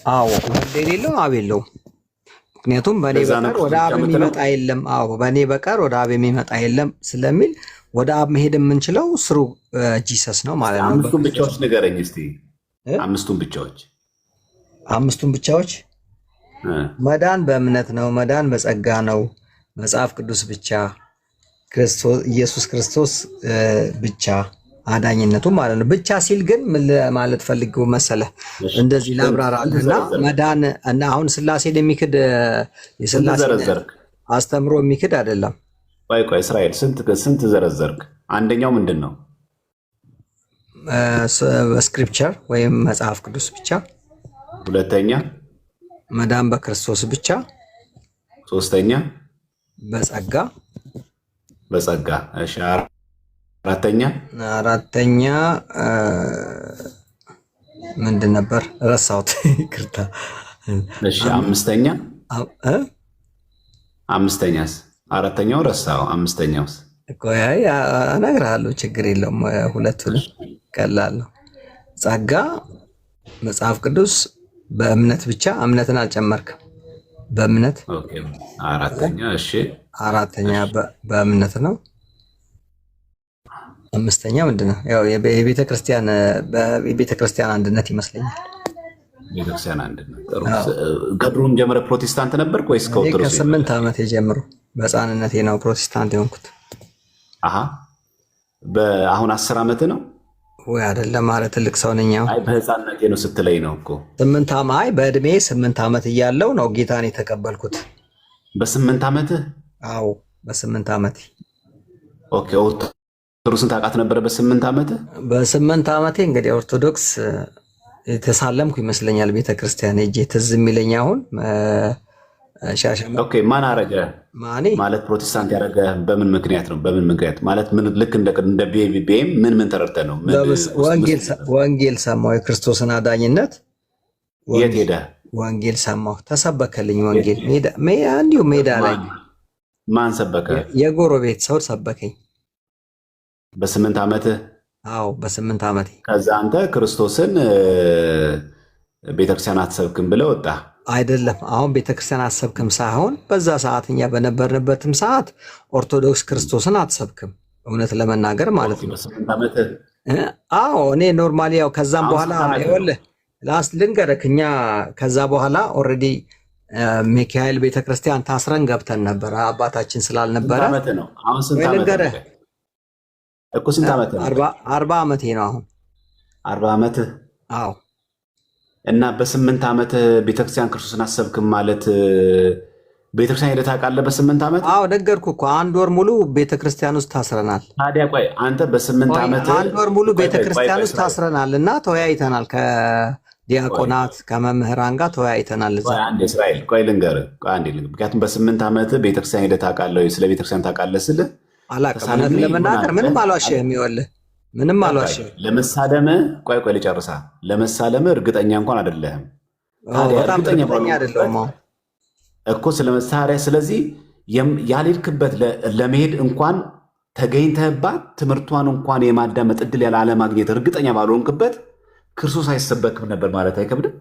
አዎ ወልድ የሌለው አብ የለውም። ምክንያቱም በእኔ በቀር ወደ አብ የሚመጣ የለም። አዎ በእኔ በቀር ወደ አብ የሚመጣ የለም ስለሚል ወደ አብ መሄድ የምንችለው ስሩ ጂሰስ ነው ማለት ነው። አምስቱን ብቻዎች ንገረኝ እስቲ። አምስቱን ብቻዎች መዳን በእምነት ነው። መዳን በጸጋ ነው። መጽሐፍ ቅዱስ ብቻ፣ ኢየሱስ ክርስቶስ ብቻ አዳኝነቱ ማለት ነው። ብቻ ሲል ግን ምን ማለት ፈልገው መሰለህ? እንደዚህ ላብራራልና መዳን እና አሁን ስላሴን የሚክድ የስላሴ አስተምሮ የሚክድ አይደለም። ቆይ እስራኤል ስንት ዘረዘርክ? አንደኛው ምንድን ነው? ስክሪፕቸር ወይም መጽሐፍ ቅዱስ ብቻ። ሁለተኛ መዳን በክርስቶስ ብቻ። ሶስተኛ በጸጋ። እሺ አራተኛ ምንድን ነበር? ረሳሁት፣ ይቅርታ። እሺ አምስተኛስ? አራተኛው ረሳው። አምስተኛውስ? ቆይ እነግርሃለሁ፣ ችግር የለውም። ሁለቱንም ቀላል ነው። ጸጋ፣ መጽሐፍ ቅዱስ፣ በእምነት ብቻ። እምነትን አልጨመርክም። በእምነት አራተኛ። እሺ አራተኛ በእምነት ነው። አምስተኛ ምንድን ነው? ያው የቤተ ክርስቲያን አንድነት ይመስለኛል። ቤተክርስቲያን አንድነት። ገብሩን ጀምረ ፕሮቴስታንት ነበር ወይስ ከኦርቶዶክስ? ከ8 ዓመት ጀምሮ በሕፃንነቴ ነው ፕሮቴስታንት የሆንኩት። አሁን 10 ዓመት ነው ወይ? አይደለም፣ ማለት ትልቅ ሰው ነኝ። አይ በሕፃንነቴ ነው ስትለኝ ነው እኮ። 8 ዓመት? አይ በእድሜ 8 ዓመት እያለው ነው ጌታን የተቀበልኩት። በ8 ዓመት? አዎ በ8 ዓመት። ኦኬ። ኦርቶዶክስን ታውቃት ነበረ በ8 ዓመት? በ8 ዓመቴ እንግዲህ ኦርቶዶክስ የተሳለምኩ ይመስለኛል። ቤተክርስቲያን ሄጄ ትዝ የሚለኝ አሁን ኦኬ። ማን አረገ ማለት ፕሮቴስታንት ያደረገ በምን ምክንያት ነው? በምን ምክንያት ማለት ምን? ልክ እንደ ቤም ምን ተረድተህ ነው? ወንጌል ሰማሁ፣ የክርስቶስን አዳኝነት። የት ሄደ? ወንጌል ሰማሁ፣ ተሰበከልኝ። ወንጌል እንዲሁ ሜዳ ላይ ማን ሰበከ? የጎረቤት ሰው ሰበከኝ። በ8 ዓመትህ? አዎ በ8 ዓመቴ። ከዛ አንተ ክርስቶስን ቤተክርስቲያን አትሰብክም ብለህ ወጣ? አይደለም አሁን ቤተክርስቲያን አትሰብክም ሳይሆን በዛ ሰዓት እኛ በነበርንበትም ሰዓት ኦርቶዶክስ ክርስቶስን አትሰብክም፣ እውነት ለመናገር ማለት ነው። በ8 ዓመትህ? አዎ እኔ ኖርማሊ ያው ከዛም በኋላ ይኸውልህ ልንገርህ፣ እኛ ከዛ በኋላ ኦልሬዲ ሚካኤል ቤተክርስቲያን ታስረን ገብተን ነበረ፣ አባታችን ስላልነበረ። ስንት ዓመትህ ነው አሁን? ስንት ዓመትህ ነው እኮ? ስንት ዓመትህ ነው? 40 ዓመቴ ነው አሁን። 40 ዓመትህ? አዎ። እና በ8 ዓመትህ ቤተክርስቲያን ክርስቶስን አትሰብክም ማለት ቤተክርስቲያን ሄደህ ታውቃለህ? በ8 ዓመት? አዎ ነገርኩህ እኮ 1 ወር ሙሉ ቤተክርስቲያን ውስጥ ታስረናል። ታዲያ ቆይ አንተ በ8 ዓመትህ 1 ወር ሙሉ ቤተክርስቲያን ውስጥ ታስረናል እና ተወያይተናል ዲያቆናት ከመምህራን ጋር ተወያይተናል። እዛ አንድ እስራኤል ቆይ ልንገርህ፣ ምክንያቱም በ8 ዓመት ቤተክርስቲያን ሄደህ ታውቃለህ ወይ? ስለ ቤተክርስቲያን ታውቃለህ ስልህ አላውቅም። እውነት ለመናገር ምንም አልዋሽህም። ይኸውልህ ምንም አልዋሽህም። ለመሳለምህ ቆይ ልጨርሳ። ለመሳለምህ እርግጠኛ እንኳን አይደለህም። በጣም እርግጠኛ አይደለሁም እኮ ስለመሳሪያ። ስለዚህ ያልሄድክበት ለመሄድ እንኳን ተገኝተህባት ትምህርቷን እንኳን የማዳመጥ እድል ያላለማግኘት እርግጠኛ ባልሆንክበት ክርስቶስ አይሰበክም ነበር ማለት አይከብድም?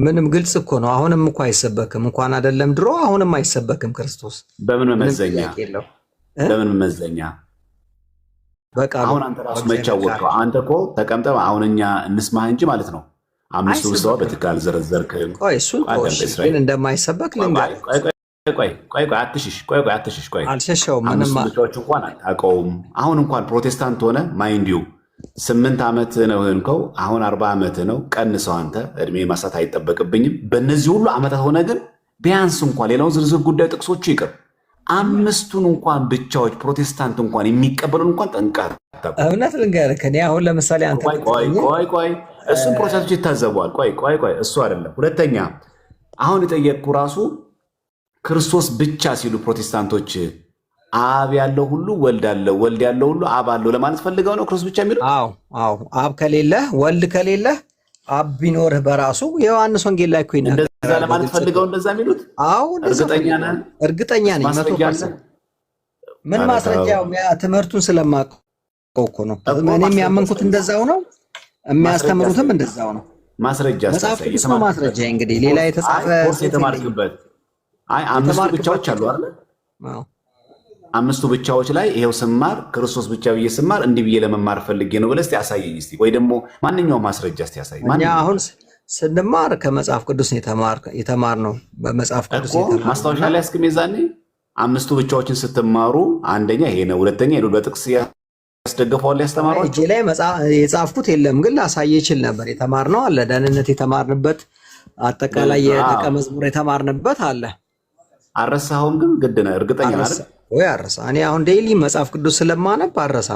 ምንም ግልጽ እኮ ነው። አሁንም እኮ አይሰበክም፣ እንኳን አይደለም ድሮ፣ አሁንም አይሰበክም ክርስቶስ። በምን መመዘኛ? በምን መመዘኛ? በቃ አሁን አንተ ራሱ መቻወቀው አንተ እኮ ተቀምጠህ አሁን እኛ እንስማህ እንጂ ማለት ነው። 5 ውስጥ በትክክል አልዘረዘርክም። ቆይ እሱን ግን እንደማይሰበክ ልንገር። ቆይ አትሽሽ። አልሸሸውም። ምንም ብቻዎች እንኳን አታውቀውም። አሁን እንኳን ፕሮቴስታንት ሆነ ማይንዲዩ 8 ዓመት ነው የሆንከው፣ አሁን 40 ዓመት ነው። ቀንሰው አንተ እድሜ ማሳት አይጠበቅብኝም። በእነዚህ ሁሉ ዓመታት ሆነ ግን ቢያንስ እንኳን ሌላውን ዝርዝር ጉዳይ ጥቅሶቹ ይቅር 5ቱን እንኳን ብቻዎች ፕሮቴስታንት እንኳን የሚቀበሉን እንኳን ጠንቃር እውነት ልንገርህ። እኔ አሁን ለምሳሌ አንተ ቆይ እሱን ፕሮቴስታንቶች ይታዘበዋል። ቆይ እሱ አይደለም። ሁለተኛ አሁን የጠየቅኩ ራሱ ክርስቶስ ብቻ ሲሉ ፕሮቴስታንቶች አብ ያለው ሁሉ ወልድ አለው፣ ወልድ ያለው ሁሉ አብ አለው ለማለት ፈልገው ነው ክርስቶስ ብቻ የሚሉት? አዎ አብ ከሌለህ ወልድ ከሌለህ አብ ቢኖርህ በራሱ የዮሐንስ ወንጌል ላይ እኮ ይናገራል። እንደዛ ለማለት ፈልገው እንደዛ የሚሉት? አዎ እርግጠኛ ነኝ 100%። ምን ማስረጃ? ትምህርቱን ስለማውቀው እኮ ነው። እኔም ያመንኩት እንደዛው ነው፣ የሚያስተምሩትም እንደዛው ነው። ማስረጃ መጽሐፍ ቅዱስ ነው ማስረጃ። እንግዲህ ሌላ የተጻፈ የተማርክበት 5 ብቻዎች አሉ አይደል? 5 ብቻዎች ላይ ይሄው ስማር ክርስቶስ ብቻ ብዬ ስማር እንዲህ ብዬ ለመማር ፈልጌ ነው ብለህ እስቲ አሳየኝ እስቲ፣ ወይ ደግሞ ማንኛውም ማስረጃ እስቲ አሳየኝ። እኛ አሁን ስንማር ከመጽሐፍ ቅዱስ የተማር ነው። በመጽሐፍ ቅዱስ ማስታወሻ ላይ እስከ ሜዛኔ 5 ብቻዎችን ስትማሩ አንደኛ ይሄ ነው፣ ሁለተኛ ይሄ በጥቅስ ያስደገፈዋል ያስተማረው እጄ ላይ የጻፍኩት የለም፣ ግን ላሳየ ይችል ነበር። የተማርነው አለ፣ ደህንነት የተማርንበት፣ አጠቃላይ የደቀ መዝሙር የተማርንበት አለ። አረሳኸውም? ግን ግድ ነህ እርግጠኛ ነህ ወይ? አረሳ። እኔ አሁን ዴይሊ መጽሐፍ ቅዱስ ስለማነብ አረሳ፣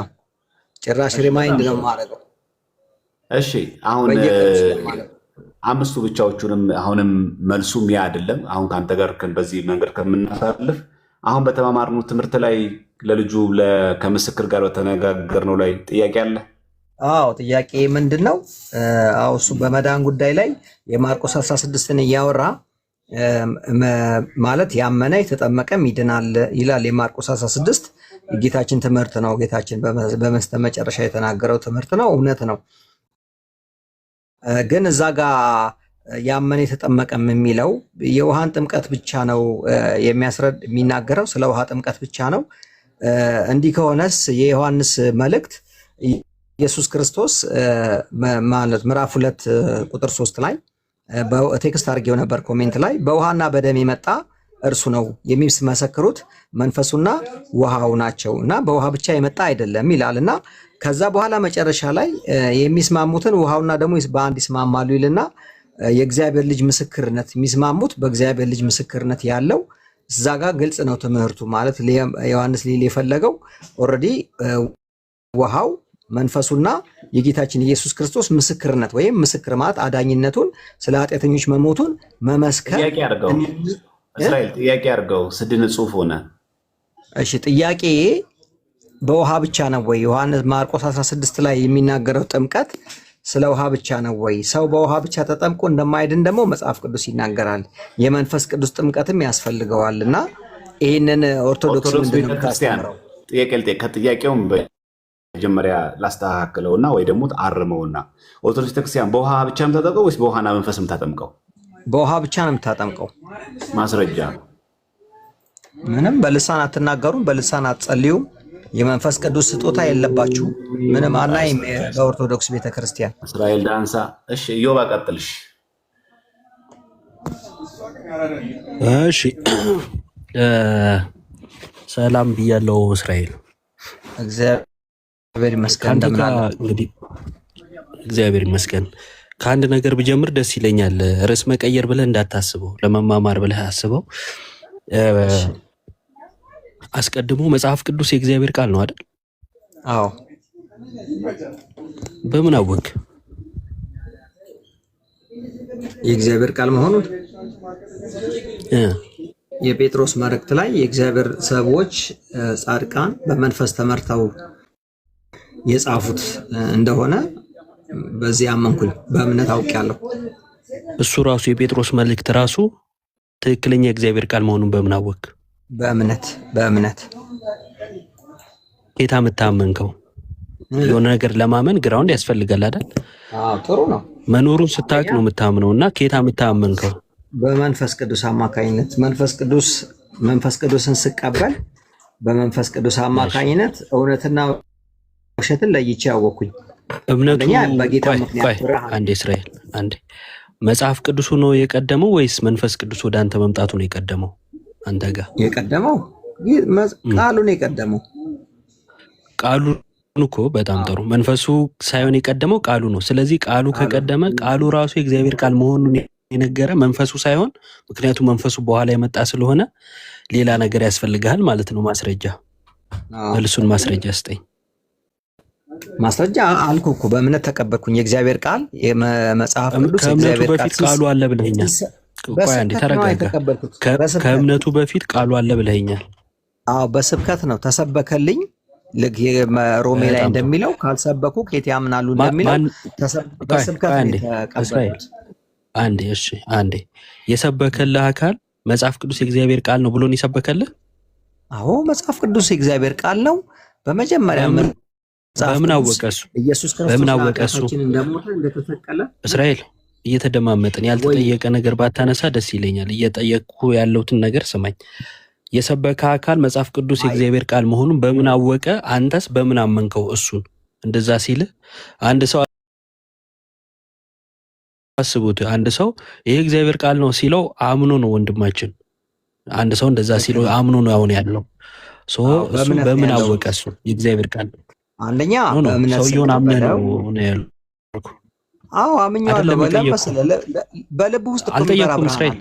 ጭራሽ ሪማይንድ ነው የማደርገው። እሺ አሁን 5 ብቻዎቹንም አሁንም መልሱም ያ አይደለም። አሁን ከአንተ ጋር በዚህ መንገድ ከምናሳልፍ አሁን በተማማርነው ትምህርት ላይ ለልጁ ከምስክር ጋር በተነጋገርነው ላይ ጥያቄ አለ? አዎ ጥያቄ ምንድን ነው? አዎ እሱ በመዳን ጉዳይ ላይ የማርቆስ 16ን እያወራ ማለት ያመነ የተጠመቀም ይድናል ይላል። የማርቆስ 16 የጌታችን ትምህርት ነው። ጌታችን በመጨረሻ የተናገረው ትምህርት ነው፣ እውነት ነው። ግን እዛ ጋር ያመነ የተጠመቀም የሚለው የውሃን ጥምቀት ብቻ ነው የሚናገረው፣ ስለ ውሃ ጥምቀት ብቻ ነው። እንዲህ ከሆነስ የዮሐንስ መልእክት ኢየሱስ ክርስቶስ ማለት ምዕራፍ 2 ቁጥር 3 ላይ ቴክስት አድርጌው ነበር ኮሜንት ላይ በውሃና በደም የመጣ እርሱ ነው የሚመሰክሩት መንፈሱና ውሃው ናቸው እና በውሃ ብቻ የመጣ አይደለም ይላል እና ከዛ በኋላ መጨረሻ ላይ የሚስማሙትን ውሃውና ደግሞ በአንድ ይስማማሉ ይልና የእግዚአብሔር ልጅ ምስክርነት የሚስማሙት በእግዚአብሔር ልጅ ምስክርነት ያለው እዛ ጋር ግልጽ ነው ትምህርቱ። ማለት ዮሐንስ ሊል የፈለገው ኦልሬዲ ውሃው መንፈሱና የጌታችን ኢየሱስ ክርስቶስ ምስክርነት ወይም ምስክር ማለት አዳኝነቱን ስለ ኃጢአተኞች መሞቱን መመስከር። እስራኤል ጥያቄ አድርገው ስድን ጽሑፍ ሆነ። እሺ ጥያቄ በውሃ ብቻ ነው ወይ? ዮሐንስ ማርቆስ 16 ላይ የሚናገረው ጥምቀት ስለ ውሃ ብቻ ነው ወይ? ሰው በውሃ ብቻ ተጠምቆ እንደማይድን ደግሞ መጽሐፍ ቅዱስ ይናገራል። የመንፈስ ቅዱስ ጥምቀትም ያስፈልገዋል። እና ይህንን ኦርቶዶክስ ምንድን ነው የምታስተምረው? ከጥያቄውም መጀመሪያ ላስተካክለውና ወይ ደግሞ አርመውና ኦርቶዶክስ ቤተክርስቲያን በውሃ ብቻ ነው የምታጠምቀው ወይስ በውሃና መንፈስ የምታጠምቀው? በውሃ ብቻ ነው የምታጠምቀው። ማስረጃ ምንም በልሳን አትናገሩም፣ በልሳን አትጸልዩም፣ የመንፈስ ቅዱስ ስጦታ የለባችሁ። ምንም አናይም በኦርቶዶክስ ቤተክርስቲያን። እስራኤል ዳንሳ። እሺ ኢዮብ ቀጥልሽ። እሺ ሰላም ብያለው እስራኤል። እግዚአብሔር ይመስገን። እንደምን አለ? እንግዲህ እግዚአብሔር ይመስገን። ከአንድ ነገር ብጀምር ደስ ይለኛል። ርዕስ መቀየር ብለህ እንዳታስበው፣ ለመማማር ብለህ አስበው። አስቀድሞ መጽሐፍ ቅዱስ የእግዚአብሔር ቃል ነው አይደል? አዎ። በምን አወቅ የእግዚአብሔር ቃል መሆኑን? የጴጥሮስ መልእክት ላይ የእግዚአብሔር ሰዎች ጻድቃን በመንፈስ ተመርተው የጻፉት እንደሆነ በዚህ አመንኩኝ፣ በእምነት አውቄያለሁ። እሱ ራሱ የጴጥሮስ መልእክት ራሱ ትክክለኛ የእግዚአብሔር ቃል መሆኑን በምን አወቅ? በእምነት ጌታ የምታመንከው የሆነ ነገር ለማመን ግራውንድ ያስፈልጋል አይደል? አዎ፣ ጥሩ ነው። መኖሩን ስታውቅ ነው የምታምነው። እና ጌታ የምታመንከው በመንፈስ ቅዱስ አማካኝነት መንፈስ ቅዱስን ስቀበል በመንፈስ ቅዱስ አማካኝነት እውነትና ውሸትን ለይቼ ያወቅኩኝ። እምነቱ በጌታ ምክንያት አንዴ እስራኤል አንዴ መጽሐፍ ቅዱሱ ነው የቀደመው ወይስ መንፈስ ቅዱስ ወደ አንተ መምጣቱ ነው የቀደመው? አንተ ጋር የቀደመው ቃሉ ነው የቀደመው። ቃሉን እኮ በጣም ጥሩ። መንፈሱ ሳይሆን የቀደመው ቃሉ ነው። ስለዚህ ቃሉ ከቀደመ ቃሉ ራሱ የእግዚአብሔር ቃል መሆኑን የነገረ መንፈሱ ሳይሆን፣ ምክንያቱም መንፈሱ በኋላ የመጣ ስለሆነ ሌላ ነገር ያስፈልግሃል ማለት ነው። ማስረጃ መልሱን ማስረጃ ስጠኝ። ማስረጃ አልኩ እኮ በእምነት ተቀበልኩኝ። የእግዚአብሔር ቃል መጽሐፍ ቅዱስ ከእምነቱ በፊት ቃሉ አለ ብለኸኛል። ቆይ አንዴ ተረጋጋ። ከእምነቱ በፊት ቃሉ አለ ብለኸኛል። አዎ በስብከት ነው ተሰበከልኝ። ልክ ሮሜ ላይ እንደሚለው ካልሰበኩ ከየት ያምናሉ እንደሚለው በስብከት ነው ተቀበልኩት። አንዴ እሺ፣ አንዴ የሰበከልህ አካል መጽሐፍ ቅዱስ የእግዚአብሔር ቃል ነው ብሎን የሰበከልህ? አዎ መጽሐፍ ቅዱስ የእግዚአብሔር ቃል ነው። በመጀመሪያ በምን አወቀ እሱ? ኢየሱስ ክርስቶስ ኃጢአታችንን እንደሞተ እንደተሰቀለ። እስራኤል እየተደማመጥን ያልተጠየቀ ነገር ባታነሳ ደስ ይለኛል። እየጠየቅኩ ያለሁትን ነገር ስማኝ። የሰበከ አካል መጽሐፍ ቅዱስ የእግዚአብሔር ቃል መሆኑን በምን አወቀ? አንተስ በምን አመንከው? እሱን እንደዛ ሲልህ አንድ ሰው አስቡት፣ አንድ ሰው ይሄ እግዚአብሔር ቃል ነው ሲለው አምኖ ነው ወንድማችን። አንድ ሰው እንደዛ ሲለው አምኖ ነው አሁን ያለው። እሱ በምን አወቀ? እሱ የእግዚአብሔር ቃል አንደኛ በእምነት ሰውየውን አምነህ ነው ያለው። አዎ አምኜዋለሁ። በልብ ውስጥ አልጠየቅኩም። እስራኤል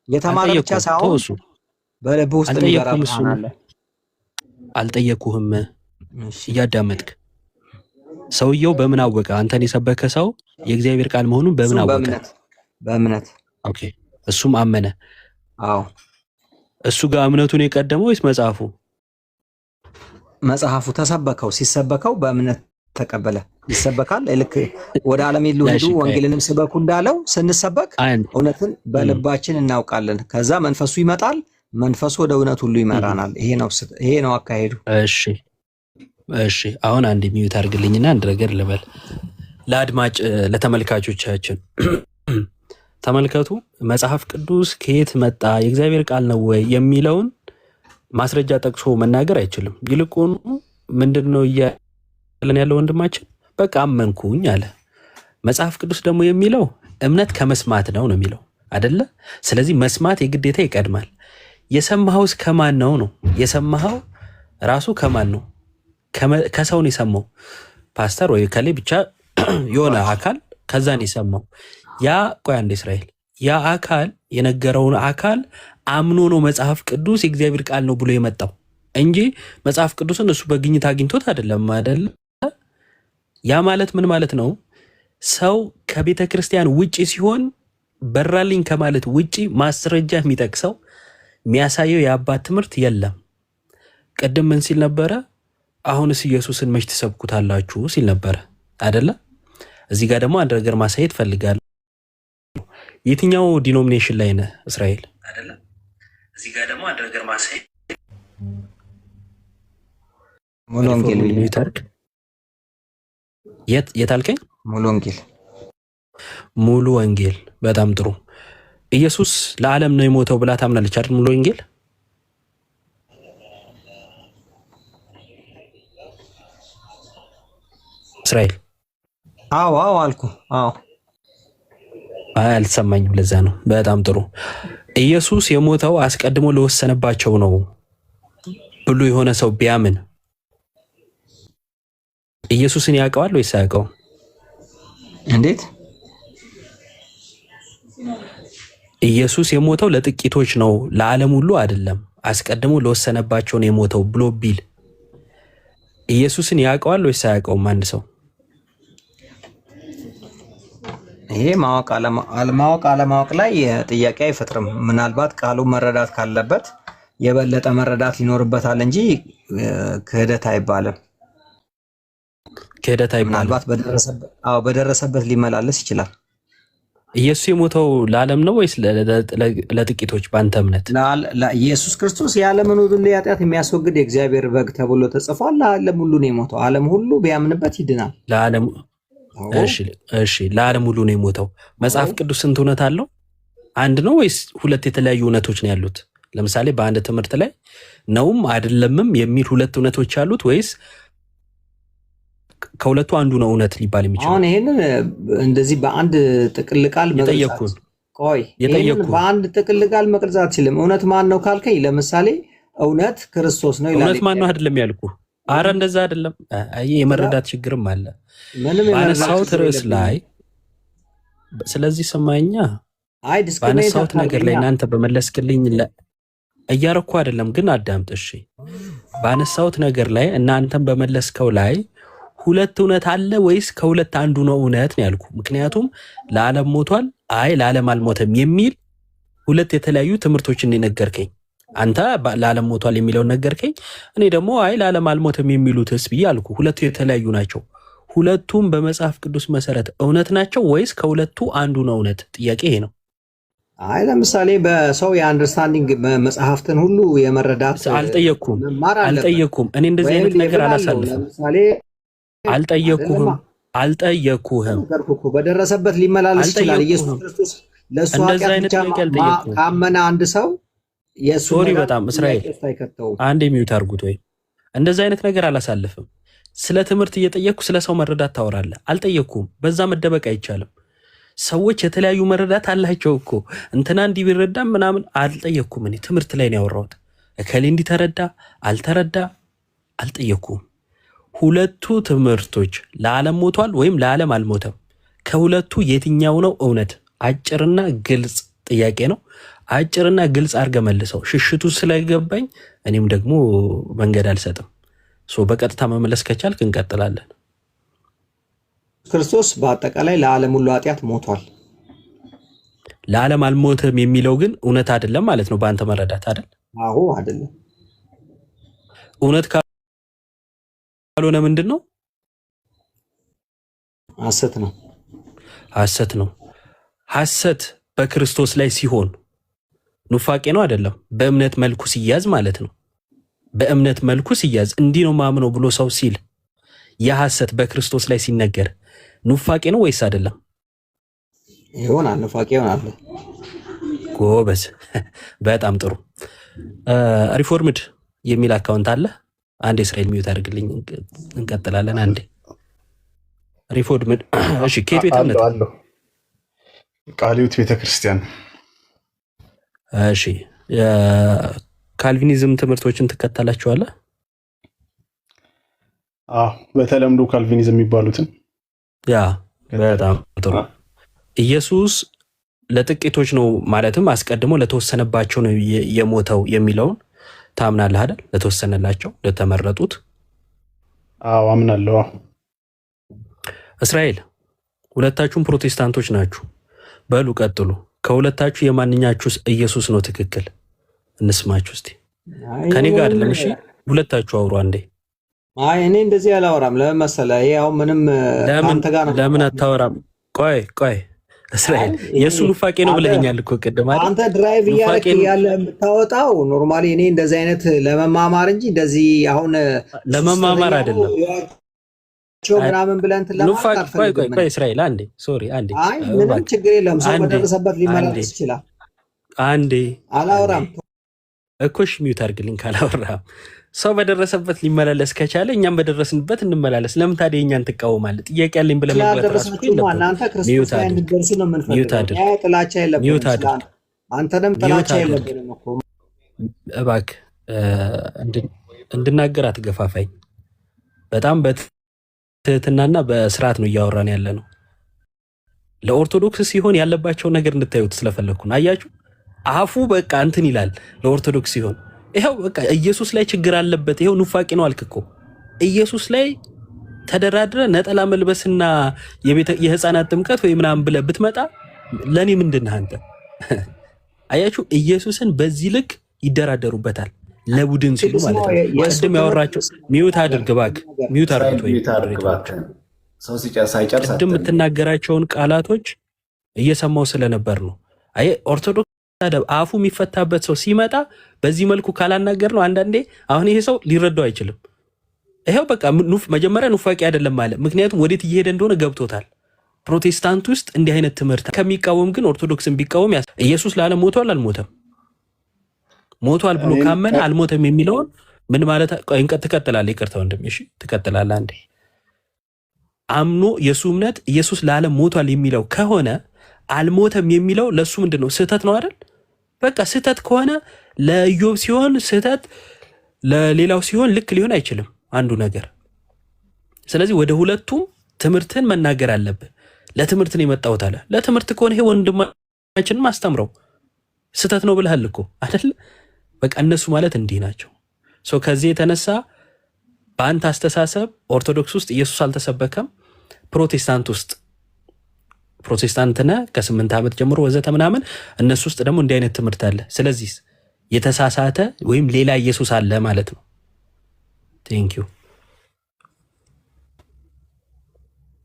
የተማረ ብቻ ሳይሆን በልብ ውስጥ አለ። አልጠየቅኩህም። እያዳመጥክ ሰውየው በምን አወቀ? አንተን የሰበከ ሰው የእግዚአብሔር ቃል መሆኑን በምን አወቀ? በእምነት። ኦኬ፣ እሱም አመነ። አዎ። እሱ ጋር እምነቱን የቀደመው ወይስ መጽሐፉ? መጽሐፉ ተሰበከው። ሲሰበከው በእምነት ተቀበለ። ይሰበካል። ልክ ወደ ዓለም ሂዱ ወንጌልንም ስበኩ እንዳለው ስንሰበክ እውነትን በልባችን እናውቃለን። ከዛ መንፈሱ ይመጣል። መንፈሱ ወደ እውነት ሁሉ ይመራናል። ይሄ ነው አካሄዱ። እሺ አሁን አንድ ሚዩት አድርግልኝና አንድ ነገር ልበል ለአድማጭ ለተመልካቾቻችን። ተመልከቱ፣ መጽሐፍ ቅዱስ ከየት መጣ የእግዚአብሔር ቃል ነው ወይ የሚለውን ማስረጃ ጠቅሶ መናገር አይችልም። ይልቁኑ ምንድነው እያለን ያለው ወንድማችን? በቃ አመንኩኝ አለ። መጽሐፍ ቅዱስ ደግሞ የሚለው እምነት ከመስማት ነው የሚለው አይደለ? ስለዚህ መስማት የግዴታ ይቀድማል። የሰማኸውስ ከማን ነው? የሰማኸው ራሱ ከማን ነው? ከሰው ነው የሰማው። ፓስተር ወይ ከሌ ብቻ የሆነ አካል ከዛን የሰማው ያ ቆይ አንዴ እስራኤል ያ አካል የነገረውን አካል አምኖ ነው መጽሐፍ ቅዱስ የእግዚአብሔር ቃል ነው ብሎ የመጣው እንጂ መጽሐፍ ቅዱስን እሱ በግኝት አግኝቶት አይደለም አይደል? ያ ማለት ምን ማለት ነው? ሰው ከቤተ ክርስቲያን ውጪ ሲሆን በራልኝ ከማለት ውጪ ማስረጃ የሚጠቅሰው የሚያሳየው የአባት ትምህርት የለም። ቅድም ምን ሲል ነበረ? አሁንስ ኢየሱስን መች ትሰብኩታላችሁ ሲል ነበረ አይደለ? እዚህ ጋር ደግሞ አንድ ነገር ማሳየት ፈልጋለሁ። የትኛው ዲኖሚኔሽን ላይ ነህ እስራኤል? አይደለም እዚህ ጋር ደግሞ አንድ ነገር ማሳየት ሙሉ ወንጌል የት አልከኝ? ሙሉ ወንጌል ሙሉ ወንጌል። በጣም ጥሩ። ኢየሱስ ለዓለም ነው የሞተው ብላ ታምናለች አይደል? ሙሉ ወንጌል እስራኤል። አዎ አልኩ። አዎ አልተሰማኝም። ለዛ ነው። በጣም ጥሩ። ኢየሱስ የሞተው አስቀድሞ ለወሰነባቸው ነው ብሎ የሆነ ሰው ቢያምን ኢየሱስን ያውቀዋል ወይስ አያውቀውም? እንዴት? ኢየሱስ የሞተው ለጥቂቶች ነው ለዓለም ሁሉ አይደለም፣ አስቀድሞ ለወሰነባቸው ነው የሞተው ብሎ ቢል ኢየሱስን ያውቀዋል ወይስ አያውቀውም? አንድ ሰው ይሄ ማወቅ አለማወቅ ላይ ጥያቄ አይፈጥርም። ምናልባት ቃሉ መረዳት ካለበት የበለጠ መረዳት ሊኖርበታል እንጂ ክህደት አይባልም። ክህደት አይባልም። ምናልባት በደረሰበት ሊመላለስ ይችላል። ኢየሱስ የሞተው ለዓለም ነው ወይስ ለጥቂቶች? በአንተ እምነት ኢየሱስ ክርስቶስ የዓለምን ሁሉ ኃጢአት የሚያስወግድ የእግዚአብሔር በግ ተብሎ ተጽፏል። ለዓለም ሁሉ ነው የሞተው። ዓለም ሁሉ ቢያምንበት ይድናል። ለዓለም እሺ፣ ለዓለም ሁሉ ነው የሞተው። መጽሐፍ ቅዱስ ስንት እውነት አለው? አንድ ነው ወይስ ሁለት የተለያዩ እውነቶች ነው ያሉት? ለምሳሌ በአንድ ትምህርት ላይ ነውም አይደለምም የሚል ሁለት እውነቶች አሉት ወይስ ከሁለቱ አንዱ ነው እውነት ሊባል የሚችለው? አሁን ይሄንን እንደዚህ በአንድ ጥቅል ቃል በአንድ ጥቅል ቃል መቅረጽ አትችልም። እውነት ማን ነው ካልከኝ፣ ለምሳሌ እውነት ክርስቶስ ነው ይላል። እውነት ማን ነው አይደለም ያልኩ። አረ እንደዛ አይደለም። የመረዳት ችግርም አለ ባነሳሁት ርዕስ ላይ። ስለዚህ ሰማኛ ባነሳሁት ነገር ላይ እናንተ በመለስክልኝ እያረኩ አይደለም፣ ግን አዳምጥ እሺ። ባነሳሁት ነገር ላይ እናንተን በመለስከው ላይ ሁለት እውነት አለ ወይስ ከሁለት አንዱ ነው እውነት ነው ያልኩ። ምክንያቱም ለዓለም ሞቷል፣ አይ ለዓለም አልሞተም የሚል ሁለት የተለያዩ ትምህርቶችን ነገርከኝ። አንተ ለዓለም ሞቷል የሚለውን ነገርከኝ፣ እኔ ደግሞ አይ ለዓለም አልሞተም የሚሉትስ ብዬ አልኩ። ሁለቱ የተለያዩ ናቸው። ሁለቱም በመጽሐፍ ቅዱስ መሰረት እውነት ናቸው ወይስ ከሁለቱ አንዱ ነው እውነት? ጥያቄ ይሄ ነው። አይ ለምሳሌ በሰው የአንደርስታንዲንግ መጽሐፍትን ሁሉ የመረዳት አልጠየቅኩም። እኔ እንደዚህ አይነት ነገር አላሳልፍም። አልጠየቅኩህም። በደረሰበት ሊመላለስ ይችላል። ኢየሱስ ክርስቶስ ለእሱ ኃጢአት ብቻ ካመነ አንድ ሰው ሶሪ፣ በጣም እስራኤል አንድ የሚዩት አድርጉት። ወይ እንደዚህ አይነት ነገር አላሳልፍም። ስለ ትምህርት እየጠየቅኩ ስለ ሰው መረዳት ታወራለህ። አልጠየቅኩም። በዛ መደበቅ አይቻልም። ሰዎች የተለያዩ መረዳት አላቸው እኮ እንትና እንዲህ ቢረዳም ምናምን። አልጠየቅኩም። እኔ ትምህርት ላይ ነው ያወራሁት። እከሌ እንዲተረዳ አልተረዳ አልጠየቅኩም። ሁለቱ ትምህርቶች ለዓለም ሞቷል ወይም ለዓለም አልሞተም፣ ከሁለቱ የትኛው ነው እውነት? አጭርና ግልጽ ጥያቄ ነው። አጭርና ግልጽ አድርገህ መልሰው። ሽሽቱ ስለገባኝ እኔም ደግሞ መንገድ አልሰጥም። በቀጥታ መመለስ ከቻልክ እንቀጥላለን። ክርስቶስ በአጠቃላይ ለዓለም ሁሉ ኃጢአት ሞቷል። ለዓለም አልሞተም የሚለው ግን እውነት አይደለም ማለት ነው በአንተ መረዳት አይደል? አዎ አይደለም። እውነት ካልሆነ ምንድን ነው? ሐሰት ነው። ሐሰት ነው። ሐሰት በክርስቶስ ላይ ሲሆን ኑፋቄ ነው አይደለም? በእምነት መልኩ ሲያዝ ማለት ነው። በእምነት መልኩ ሲያዝ እንዲህ ነው ማምነው ብሎ ሰው ሲል የሐሰት በክርስቶስ ላይ ሲነገር ኑፋቄ ነው ወይስ አይደለም? ይሆናል፣ ኑፋቄ ይሆናል። ጎበዝ፣ በጣም ጥሩ። ሪፎርምድ የሚል አካውንት አለ። አንድ እስራኤል ሚዩት አድርግልኝ፣ እንቀጥላለን። አንዴ ሪፎርምድ። እሺ፣ ከየት ቤተ እምነት? ቃሊዮት ቤተክርስቲያን። እሺ፣ ካልቪኒዝም ትምህርቶችን ትከተላቸዋለህ? በተለምዶ ካልቪኒዝም የሚባሉትን። ያ በጣም ጥሩ። ኢየሱስ ለጥቂቶች ነው ማለትም አስቀድሞ ለተወሰነባቸው ነው የሞተው የሚለውን ታምናለህ አይደል? ለተወሰነላቸው ለተመረጡት። አዎ አምናለሁ። እስራኤል፣ ሁለታችሁም ፕሮቴስታንቶች ናችሁ። በሉ ቀጥሉ። ከሁለታችሁ የማንኛችሁስ ኢየሱስ ነው ትክክል? እንስማችሁ እስቲ። ከኔ ጋር አይደለም እሺ፣ ሁለታችሁ አውሩ አንዴ። አይ እኔ እንደዚህ አላወራም። ለምን መሰለህ? ይሄ አሁን ምንም አንተ ጋር ነው። ለምን አታወራም? ቆይ እስራኤል የእሱ ኑፋቄ ነው ብለኸኛል እኮ ቅድም አይደል? አንተ ድራይቭ እያደረክ ያለ የምታወጣው ኖርማሊ እኔ እንደዚህ አይነት ለመማማር እንጂ እንደዚህ አሁን ለመማማር አይደለም ምናምን ብለህ እንትን ለማለት አልፈልግም። ቆይ እስራኤል አንዴ አይ ምንም ችግር የለም። ሰው በደረሰበት ሊመላለስ ይችላል። አንዴ አላወራም እኮ እሺ፣ ሚውት አድርግልኝ ካላወራም። ሰው በደረሰበት ሊመላለስ ከቻለ እኛም በደረስንበት እንመላለስ። ለምን ታዲያ እኛን ትቃወማለህ? ጥያቄ ያለኝ ብለህ መግባት ራሱ እኮ የለብህም። እናንተ ክርስቶስ ላይ እንድትደርሱ ነው የምንፈልገው። ያ ጥላቻ የለብንም። አንተንም ጥላቻ የለብንም እኮ። እባክህ እንድናገር አትገፋፋኝ። በጣም በትህትናና በስርዓት ነው እያወራን ያለ ነው። ለኦርቶዶክስ ሲሆን ያለባቸውን ነገር እንድታዩት ስለፈለግኩ ነው። አያችሁ፣ አፉ በቃ እንትን ይላል ለኦርቶዶክስ ሲሆን ይኸው በቃ ኢየሱስ ላይ ችግር አለበት። ይኸው ኑፋቄ ነው አልክ እኮ። ኢየሱስ ላይ ተደራድረ ነጠላ መልበስና የህፃናት ጥምቀት ወይ ምናምን ብለህ ብትመጣ ለእኔ ምንድን ነህ አንተ? አያችሁ ኢየሱስን በዚህ ልክ ይደራደሩበታል፣ ለቡድን ሲሉ ማለት ነው። ቅድም ያወራቸው ሚዩት አድርግ እባክህ፣ ሚዩት አድርግ ወይ ቅድም የምትናገራቸውን ቃላቶች እየሰማው ስለነበር ነው። አይ ኦርቶዶክስ አፉ የሚፈታበት ሰው ሲመጣ በዚህ መልኩ ካላናገር ነው አንዳንዴ አሁን ይሄ ሰው ሊረዳው አይችልም። ይሄው በቃ መጀመሪያ ኑፋቄ አይደለም ማለት ምክንያቱም ወዴት እየሄደ እንደሆነ ገብቶታል። ፕሮቴስታንት ውስጥ እንዲህ አይነት ትምህርት ከሚቃወም ግን ኦርቶዶክስን ቢቃወም ኢየሱስ ለዓለም ሞቷል አልሞተም፣ ሞቷል ብሎ ካመነ አልሞተም የሚለውን ምን ማለት ትቀጥላለህ? ይቅርታ ወንድም፣ እሺ ትቀጥላለህ። አንዴ አምኖ የሱ እምነት ኢየሱስ ለዓለም ሞቷል የሚለው ከሆነ አልሞተም የሚለው ለሱ ምንድነው? ስህተት ነው አይደል? በቃ ስህተት ከሆነ ለኢዮብ ሲሆን ስህተት ለሌላው ሲሆን ልክ ሊሆን አይችልም አንዱ ነገር። ስለዚህ ወደ ሁለቱም ትምህርትን መናገር አለብህ። ለትምህርት ነው የመጣሁት አለ። ለትምህርት ከሆነ ይሄ ወንድማችንን አስተምረው። ስህተት ነው ብለሃል እኮ አይደል? በቃ እነሱ ማለት እንዲህ ናቸው። ከዚህ የተነሳ በአንተ አስተሳሰብ ኦርቶዶክስ ውስጥ ኢየሱስ አልተሰበከም፣ ፕሮቴስታንት ውስጥ ፕሮቴስታንት ነህ ከ8 ዓመት ጀምሮ ወዘተ ምናምን፣ እነሱ ውስጥ ደግሞ እንዲህ አይነት ትምህርት አለ። ስለዚህ የተሳሳተ ወይም ሌላ ኢየሱስ አለ ማለት ነው። ቴንክ ዩ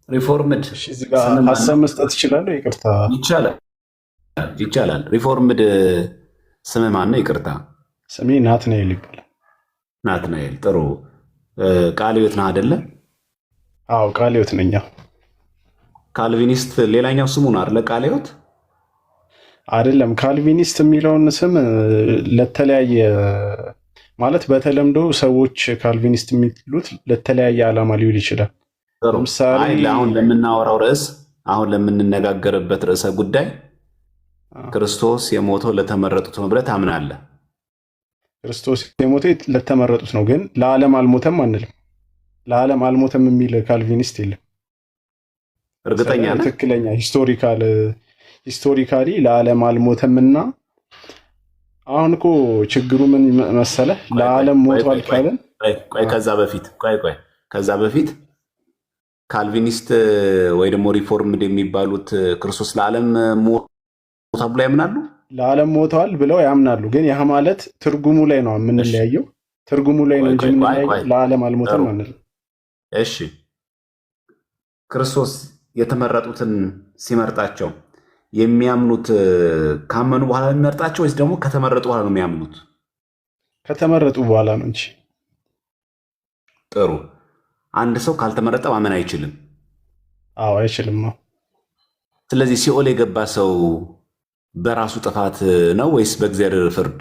ሪፎርምድ ሀሳብ መስጠት ይችላለሁ? ይቅርታ ይቻላል። ሪፎርምድ ስም ማን ነው? ይቅርታ ስሜ ናትናኤል ይባላል። ናትናኤል ጥሩ። ቃለ ሕይወት ነህ አይደለ? አዎ ቃለ ሕይወት ነኝ። ካልቪኒስት ሌላኛው ስሙ ነው አይደለ? ቃለ ሕይወት አይደለም። ካልቪኒስት የሚለውን ስም ለተለያየ ማለት በተለምዶ ሰዎች ካልቪኒስት የሚሉት ለተለያየ ዓላማ ሊውል ይችላል። ለምሳሌ አሁን ለምናወራው ርዕስ አሁን ለምንነጋገርበት ርዕሰ ጉዳይ ክርስቶስ የሞተው ለተመረጡት ነው ብለህ ታምናለህ? ክርስቶስ የሞተው ለተመረጡት ነው፣ ግን ለዓለም አልሞተም አንልም። ለዓለም አልሞተም የሚል ካልቪኒስት የለም። እርግጠኛ ነህ? ትክክለኛ ሂስቶሪካሊ ለዓለም አልሞተምና አሁን እኮ ችግሩ ምን መሰለህ? ለዓለም ሞቷል ካለን ከዛ በፊት ካልቪኒስት ወይ ደግሞ ሪፎርምድ የሚባሉት ክርስቶስ ለዓለም ሞቷል ብለው ያምናሉ። ለዓለም ሞተዋል ብለው ያምናሉ። ግን ያ ማለት ትርጉሙ ላይ ነው የምንለያየው። ትርጉሙ ላይ ነው እንጂ የምንለያየው ለዓለም አልሞተም አንልም። እሺ ክርስቶስ የተመረጡትን ሲመርጣቸው የሚያምኑት ካመኑ በኋላ የሚመርጣቸው ወይስ ደግሞ ከተመረጡ በኋላ ነው የሚያምኑት? ከተመረጡ በኋላ ነው እንጂ። ጥሩ። አንድ ሰው ካልተመረጠ ማመን አይችልም። አዎ አይችልም። ስለዚህ ሲኦል የገባ ሰው በራሱ ጥፋት ነው ወይስ በእግዚአብሔር ፍርድ?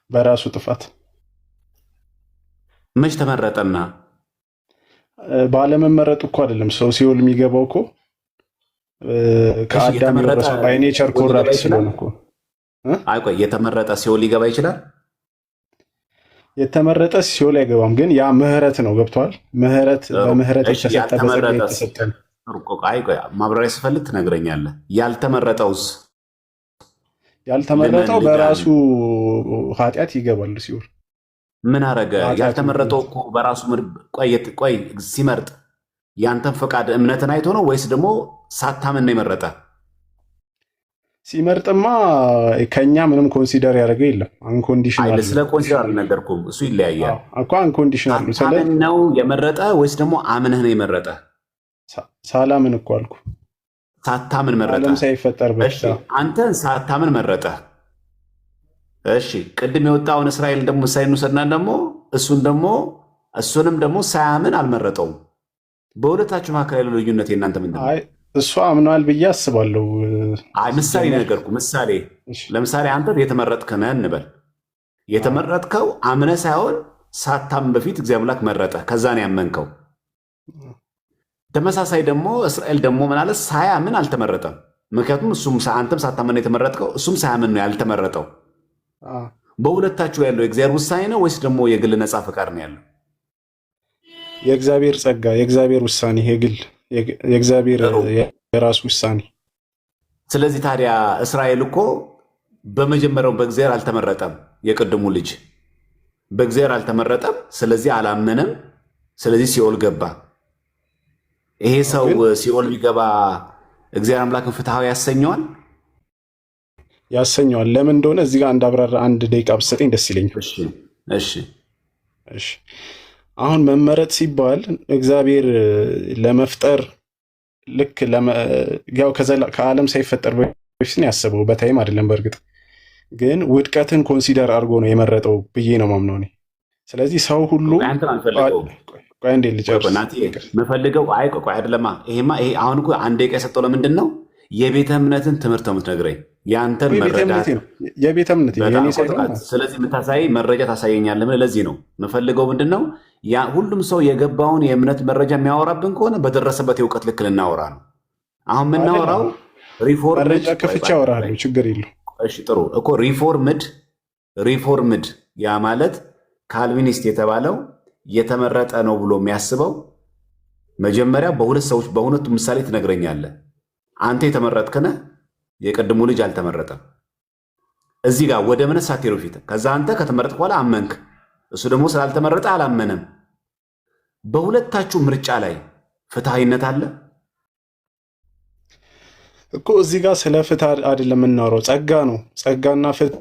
በራሱ ጥፋት። መች ተመረጠና? ባለመመረጡ እኮ አይደለም ሰው ሲኦል የሚገባው እኮ ከአዳም የወረሰው ባይኔቸር ኮራፕት ስለሆነ እኮ። ቆይ የተመረጠ ሲኦል ሊገባ ይችላል? የተመረጠ ሲኦል አይገባም፣ ግን ያ ምህረት ነው። ገብቷል? ምህረት በምህረት የተሰጠ በጸጋ የተሰጠ ነው። ማብራሪያ ስፈልግ ትነግረኛለህ። ያልተመረጠውስ? ያልተመረጠው በራሱ ኃጢአት ይገባል ሲኦል። ምን አረገ? ያልተመረጠው እኮ በራሱ ቆይ ሲመርጥ ያንተን ፈቃድ እምነትን አይቶ ነው ወይስ ደግሞ ሳታምን ነው የመረጠ? ሲመርጥማ ከኛ ምንም ኮንሲደር ያደረገ የለም። አንኮንዲሽናል ስለ ኮንሲደር አልነገርኩም። እሱ ይለያያል እኮ አንኮንዲሽናል ነው። ሳታምን ነው የመረጠ ወይስ ደግሞ አምነህ ነው የመረጠ? ሳላምን እኮ አልኩ። ሳታምን መረጠ። ዓለም ሳይፈጠር በፊት አንተ ሳታምን መረጠ። እሺ ቅድም የወጣውን እስራኤል ደግሞ ምሳሌ እንውሰድና ደግሞ እሱንም ደግሞ ሳያምን አልመረጠውም። በሁለታችሁ መካከል ያለው ልዩነት የእናንተ ምንድን ነው? እሱ አምኗል ብዬ አስባለሁ። ምሳሌ ነገርኩ። ምሳሌ ለምሳሌ አንተ የተመረጥክ ነህ እንበል። የተመረጥከው አምነህ ሳይሆን ሳታምን በፊት እግዚአብሔር አምላክ መረጠ፣ ከዛ ነው ያመንከው። ተመሳሳይ ደግሞ እስራኤል ደግሞ ምን አለ? ሳያምን አልተመረጠም። ምክንያቱም አንተም ሳታምን የተመረጥከው፣ እሱም ሳያምን ነው ያልተመረጠው። በሁለታችሁ ያለው የእግዚአብሔር ውሳኔ ነው ወይስ ደግሞ የግል ነፃ ፈቃድ ነው ያለው? የእግዚአብሔር ጸጋ፣ የእግዚአብሔር ውሳኔ፣ የግል የእግዚአብሔር የራሱ ውሳኔ። ስለዚህ ታዲያ እስራኤል እኮ በመጀመሪያው በእግዚአብሔር አልተመረጠም። የቅድሙ ልጅ በእግዚአብሔር አልተመረጠም፣ ስለዚህ አላመነም። ስለዚህ ሲኦል ገባ። ይሄ ሰው ሲኦል ቢገባ እግዚአብሔር አምላክን ፍትሐዊ ያሰኘዋል? ያሰኘዋል። ለምን እንደሆነ እዚህ ጋር አንድ ደቂቃ ብትሰጠኝ ደስ ይለኛል። እሺ አሁን መመረጥ ሲባል እግዚአብሔር ለመፍጠር ልክ ያው ከዓለም ሳይፈጠር በፊት ነው ያሰበው፣ በታይም አይደለም። በእርግጥ ግን ውድቀትን ኮንሲደር አድርጎ ነው የመረጠው ብዬ ነው ማምነው እኔ። ስለዚህ ሰው ሁሉ ቆይ እንዴ ልጨርስ የምፈልገው አይደለማ። ይሄ አሁን እኮ አንድ ደቂቃ የሰጠው ለምንድን ነው? የቤተ እምነትን ትምህርት ነው የምትነግረኝ፣ ያንተን መረዳት የቤተ እምነት የኔ ሳይሆን። ስለዚህ የምታሳይ መረጃ ታሳየኛለህ። ለዚህ ነው የምፈልገው ምንድን ነው ሁሉም ሰው የገባውን የእምነት መረጃ የሚያወራብን ከሆነ በደረሰበት የእውቀት ልክ ልናወራ ነው። አሁን የምናወራው መረጃ ከፍቼ አወራለሁ፣ ችግር የለው። እሺ ጥሩ እኮ ሪፎርምድ ያ ማለት ካልቪኒስት የተባለው የተመረጠ ነው ብሎ የሚያስበው መጀመሪያ በሁለት ሰዎች በሁለቱ ምሳሌ ትነግረኛለህ። አንተ የተመረጥክ ነህ፣ የቀድሞ ልጅ አልተመረጠም። እዚህ ጋር ወደ እምነት ሳትሄዱ ፊት ከዛ አንተ ከተመረጥክ በኋላ አመንክ፣ እሱ ደግሞ ስላልተመረጠ አላመነም። በሁለታችሁ ምርጫ ላይ ፍትሐዊነት አለ እኮ። እዚህ ጋር ስለ ፍትህ አይደለም የምናወራው፣ ጸጋ ነው። ጸጋና ፍትህ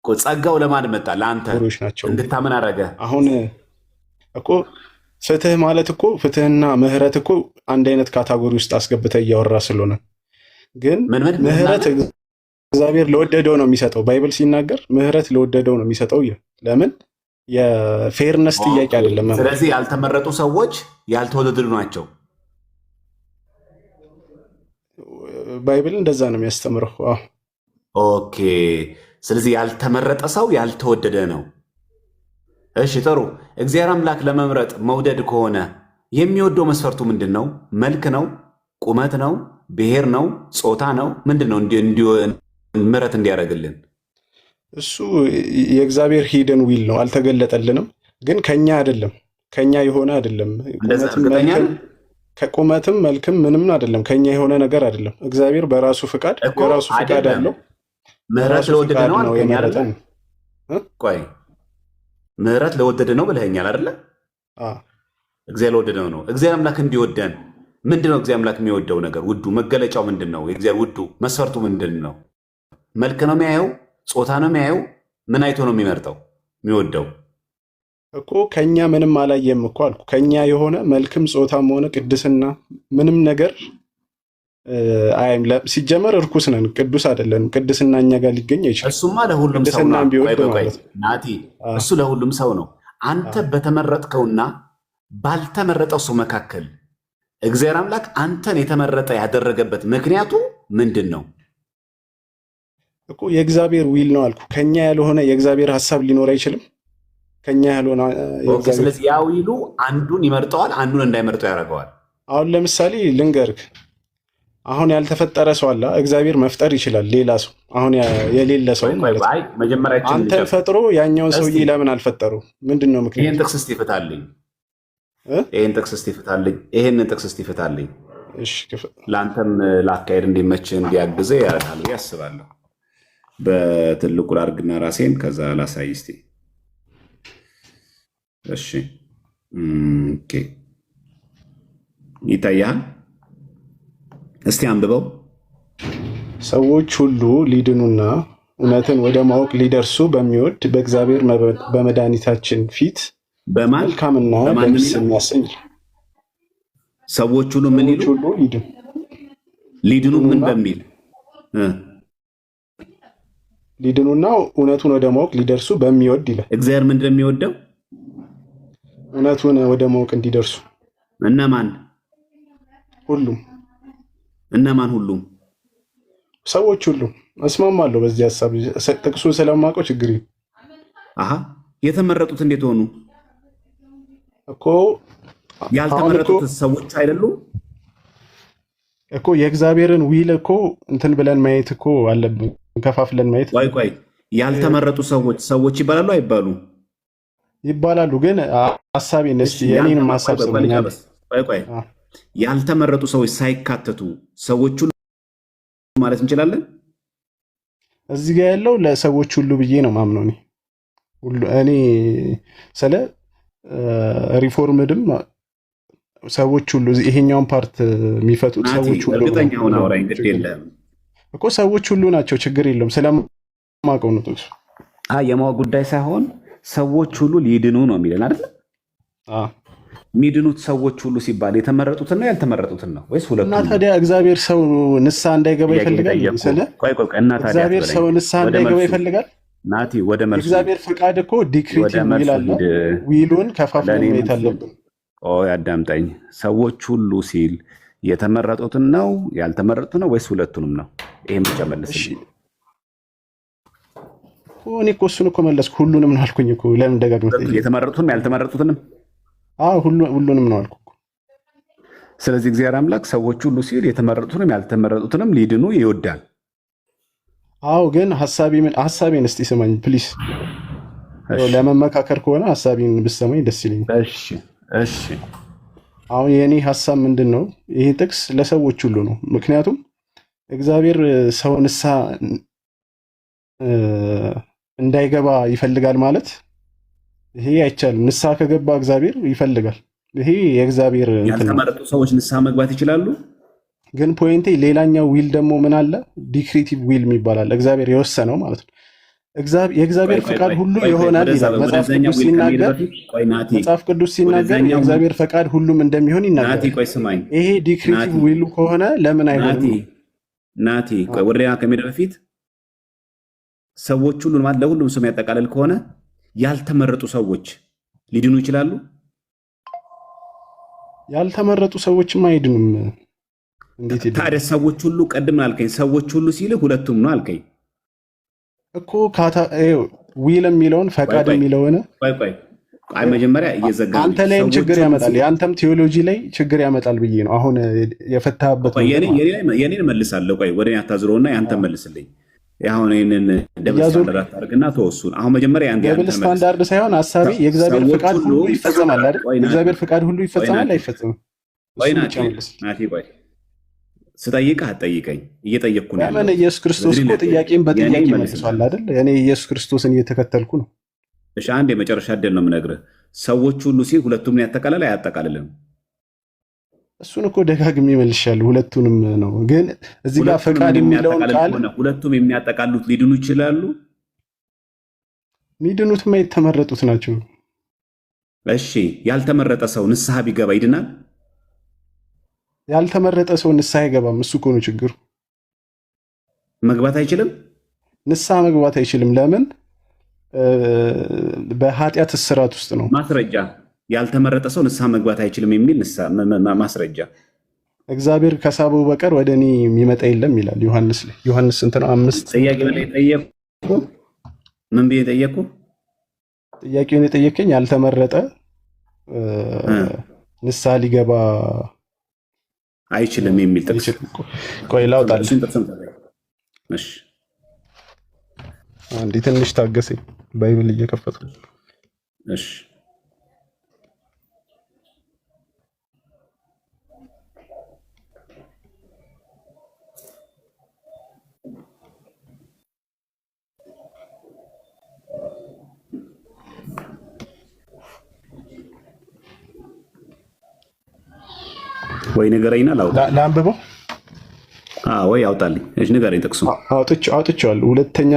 ጸጋው ለማን መጣ? ለአንተ እንድታምን አደረገ። አሁን እኮ ፍትህ ማለት እኮ ፍትህና ምህረት እኮ አንድ አይነት ካታጎሪ ውስጥ አስገብተህ እያወራ ስለሆነ፣ ግን ምህረት እግዚአብሔር ለወደደው ነው የሚሰጠው። ባይብል ሲናገር ምህረት ለወደደው ነው የሚሰጠው። ለምን? የፌርነስ ጥያቄ አይደለም። ስለዚህ ያልተመረጡ ሰዎች ያልተወደዱ ናቸው። ባይብል እንደዛ ነው የሚያስተምረው። ኦኬ። ስለዚህ ያልተመረጠ ሰው ያልተወደደ ነው። እሺ ጥሩ። እግዚአብሔር አምላክ ለመምረጥ መውደድ ከሆነ የሚወደው መስፈርቱ ምንድን ነው? መልክ ነው? ቁመት ነው? ብሔር ነው? ጾታ ነው? ምንድን ነው ምሕረት እንዲያደርግልን? እሱ የእግዚአብሔር ሂደን ዊል ነው፣ አልተገለጠልንም። ግን ከኛ አይደለም፣ ከኛ የሆነ አይደለም። ከቁመትም መልክም ምንም አይደለም፣ ከኛ የሆነ ነገር አይደለም። እግዚአብሔር በራሱ ፍቃድ አለው። ምሕረት ለወደደ ነው የመረጠን። ቆይ ምሕረት ለወደደ ነው ብለኸኛል አይደለ? እግዚአብሔር ለወደደ ነው። እግዚአብሔር አምላክ እንዲወደን ምንድነው? እግዚአብሔር አምላክ የሚወደው ነገር ውዱ መገለጫው ምንድን ነው? የእግዚአብሔር ውዱ መስፈርቱ ምንድን ነው? መልክ ነው የሚያየው? ጾታ ነው የሚያየው? ምን አይቶ ነው የሚመርጠው የሚወደው? እኮ ከኛ ምንም አላየም እኮ አልኩ። ከኛ የሆነ መልክም ጾታም ሆነ ቅድስና ምንም ነገር አይም። ሲጀመር እርኩስ ነን፣ ቅዱስ አይደለን። ቅድስና እኛ ጋር ሊገኝ አይችልም። እሱማ ለሁሉም ሰው ነው ናቲ፣ እሱ ለሁሉም ሰው ነው። አንተ በተመረጥከውና ባልተመረጠው ሰው መካከል እግዚአብሔር አምላክ አንተን የተመረጠ ያደረገበት ምክንያቱ ምንድን ነው? እኮ የእግዚአብሔር ዊል ነው አልኩ። ከኛ ያልሆነ የእግዚአብሔር ሐሳብ ሊኖር አይችልም። ከኛ ያልሆነ ስለዚህ ያ ዊሉ አንዱን ይመርጠዋል፣ አንዱን እንዳይመርጠው ያደርገዋል። አሁን ለምሳሌ ልንገርህ፣ አሁን ያልተፈጠረ ሰው አለ፣ እግዚአብሔር መፍጠር ይችላል። ሌላ ሰው አሁን የሌለ ሰው ማለት ነው። አንተን ፈጥሮ ያኛውን ሰውዬ ለምን አልፈጠሩ? ምንድን ነው ምክንያት? ይሄን ጥቅስ እስቲ ፍታልኝ። ይሄን ጥቅስ እስቲ ፍታልኝ። ይሄንን ጥቅስ እስቲ ፍታልኝ። እሺ፣ ለአንተም ለአካሄድ እንዲመችህ እንዲያግዘህ ያደርጋል ብዬ አስባለሁ። በትልቁ ላድርግና ራሴን ከዛ ላሳይ እስቲ። እሺ ኦኬ፣ ይታያል። እስቲ አንብበው። ሰዎች ሁሉ ሊድኑና እውነትን ወደ ማወቅ ሊደርሱ በሚወድ በእግዚአብሔር በመድኃኒታችን ፊት መልካምና ደስ የሚያሰኝ ሰዎች ሁሉ ምን ይሉ ሊድኑ ምን በሚል ሊድኑና እውነቱን ወደ ማወቅ ሊደርሱ በሚወድ ይላል። እግዚአብሔር ምንድን ነው የሚወደው? እውነቱን ወደ ማወቅ እንዲደርሱ። እነማን? ሁሉም። እነማን? ሁሉም ሰዎች ሁሉ። እስማማለሁ በዚህ ሐሳብ። ጥቅሱን ስለማውቀው ችግር የለም። አሃ የተመረጡት እንዴት ሆኑ እኮ? ያልተመረጡት ሰዎች አይደሉም እኮ። የእግዚአብሔርን ዊል እኮ እንትን ብለን ማየት እኮ አለብን፣ ከፋፍለን ማየት። ቆይ ያልተመረጡ ሰዎች ይባላሉ አይባሉ? ይባላሉ። ግን ሐሳቤን እስኪ የኔንም ሐሳብ ሰማኛል። ቆይ ያልተመረጡ ሰዎች ሳይካተቱ ሰዎች ሁሉ ማለት እንችላለን? እዚህ ጋር ያለው ለሰዎች ሁሉ ብዬ ነው ማምነው እኔ ስለ ሪፎርምድም ሰዎች ሁሉ ይሄኛውን ፓርት የሚፈቱት ሰዎች ሁሉ እርግጠኛውን አውራኝ ግድ የለም እኮ ሰዎች ሁሉ ናቸው። ችግር የለም ስለማውቀው ነው ጥቅሱ። የማወቅ ጉዳይ ሳይሆን ሰዎች ሁሉ ሊድኑ ነው የሚለን አይደል? የሚድኑት ሰዎች ሁሉ ሲባል የተመረጡትን ነው ያልተመረጡትን ነው ወይስ ሁለቱም? እና ታዲያ እግዚአብሔር ሰው ንስሐ እንዳይገባ ይፈልጋል? እግዚአብሔር ሰው ንስሐ እንዳይገባ ይፈልጋል? ናቲ ወደ መልሱ። እግዚአብሔር ፈቃድ እኮ ዲክሪቲቭ ዊል አለ። ዊሉን ከፋፍለን ማየት አለብን። አዳምጠኝ። ሰዎች ሁሉ ሲል የተመረጡትን ነው ያልተመረጡት ነው ወይስ ሁለቱንም ነው? ይሄን ብቻ መልስልኝ። እኔ እኮ እሱን እኮ መለስኩ። ሁሉንም ነው አልኩኝ እኮ። ለምን ደጋግመህ? የተመረጡትንም ያልተመረጡትንም? ሁሉንም ነው አልኩ። ስለዚህ እግዚአብሔር አምላክ ሰዎች ሁሉ ሲል የተመረጡትንም ያልተመረጡትንም ሊድኑ ይወዳል። ግን ሐሳቤን እስቲ ስማኝ ፕሊስ። ለመመካከር ከሆነ ሐሳቤን ብትሰማኝ ደስ ይለኛል። እሺ አሁን የኔ ሐሳብ ምንድን ነው? ይሄ ጥቅስ ለሰዎች ሁሉ ነው። ምክንያቱም እግዚአብሔር ሰው ንስሐ እንዳይገባ ይፈልጋል ማለት ይሄ አይቻልም። ንስሐ ከገባ እግዚአብሔር ይፈልጋል። ይሄ የእግዚአብሔር ያልተመረጡ ሰዎች ንስሐ መግባት ይችላሉ። ግን ፖይንቴ ሌላኛው ዊል ደግሞ ምን አለ? ዲክሪቲቭ ዊል የሚባል አለ። እግዚአብሔር የወሰነው ማለት ነው። የእግዚአብሔር ፈቃድ ሁሉ ይሆናል ይላል መጽሐፍ ቅዱስ ሲናገር። የእግዚአብሔር ፈቃድ ሁሉም እንደሚሆን ይናገራል። ይሄ ዲክሪቲቭ ዊሉ ከሆነ ለምን አይሆንም? ናቲ ወደ ሌላ ከሜዳ በፊት ሰዎች ሁሉ ማለት ለሁሉም ሰው የሚያጠቃልል ከሆነ ያልተመረጡ ሰዎች ሊድኑ ይችላሉ? ያልተመረጡ ሰዎችም አይድኑም። እንዴት ይድኑ ታዲያ? ሰዎች ሁሉ ቀድም አልከኝ። ሰዎች ሁሉ ሲል ሁለቱም ነው አልከኝ እኮ። ዊል የሚለውን ፈቃድ የሚለውን መጀመሪያ እየዘጋ አንተ ላይም ችግር ያመጣል፣ የአንተም ቴዎሎጂ ላይ ችግር ያመጣል ብዬ ነው አሁን የፈታህበት። የኔን መልሳለሁ። ቆይ ወደ ያታዝሮና ያንተ መልስልኝ። አሁን ይሄንን ደብል ስታንዳርድ አድርግና ተወሱን። አሁን መጀመሪያ ደብል ስታንዳርድ ሳይሆን ሐሳቤ የእግዚአብሔር ፈቃድ ሁሉ ይፈጸማል አይደል? የእግዚአብሔር ፈቃድ ሁሉ ይፈጸማል አይፈጸምም? ናቲ ቆይ ስጠይቅህ አትጠይቀኝ። እየጠየቅኩ ነው። ለምን? ኢየሱስ ክርስቶስ እኮ ጥያቄን በጥያቄ መልሷል አይደል? እኔ ኢየሱስ ክርስቶስን እየተከተልኩ ነው። እሺ አንድ የመጨረሻ ዕድል ነው የምነግርህ። ሰዎች ሁሉ ሲል ሁለቱም ያጠቃልላል አያጠቃልልም? እሱን እኮ ደጋግሜ መልሻለሁ። ሁለቱንም ነው። ግን እዚህ ጋር ፈቃድ የሚለውን ቃል ሁለቱም የሚያጠቃሉት ሊድኑ ይችላሉ? ሚድኑትማ የተመረጡት ናቸው። እሺ ያልተመረጠ ሰው ንስሐ ቢገባ ይድናል? ያልተመረጠ ሰው ንስሐ አይገባም። እሱ እኮ ነው ችግሩ። መግባት አይችልም? ንስሐ መግባት አይችልም። ለምን? በኃጢአት እስራት ውስጥ ነው። ማስረጃ ያልተመረጠ ሰው ንስሐ መግባት አይችልም የሚል ማስረጃ። እግዚአብሔር ከሳበው በቀር ወደ እኔ የሚመጣ የለም ይላል ዮሐንስ ላይ። ዮሐንስ ስንት ነው? 5 ጥያቄ ላይ ጠየቁ። ምን ብዬ ጠየቁ? ጥያቄውን የጠየቀኝ ያልተመረጠ ንስሐ ሊገባ አይችልም የሚል ጥቅስ። ቆይ ላውጣልህ። አንዴ ትንሽ ታገሰኝ። ባይብል እየከፈትኩ። እሺ ወይ ንገረኝና ላውጣ። ለአንብበው። ወይ ያውጣልኝ። እሺ ንገረኝ ጥቅሱ። አውጥቼዋለሁ። ሁለተኛ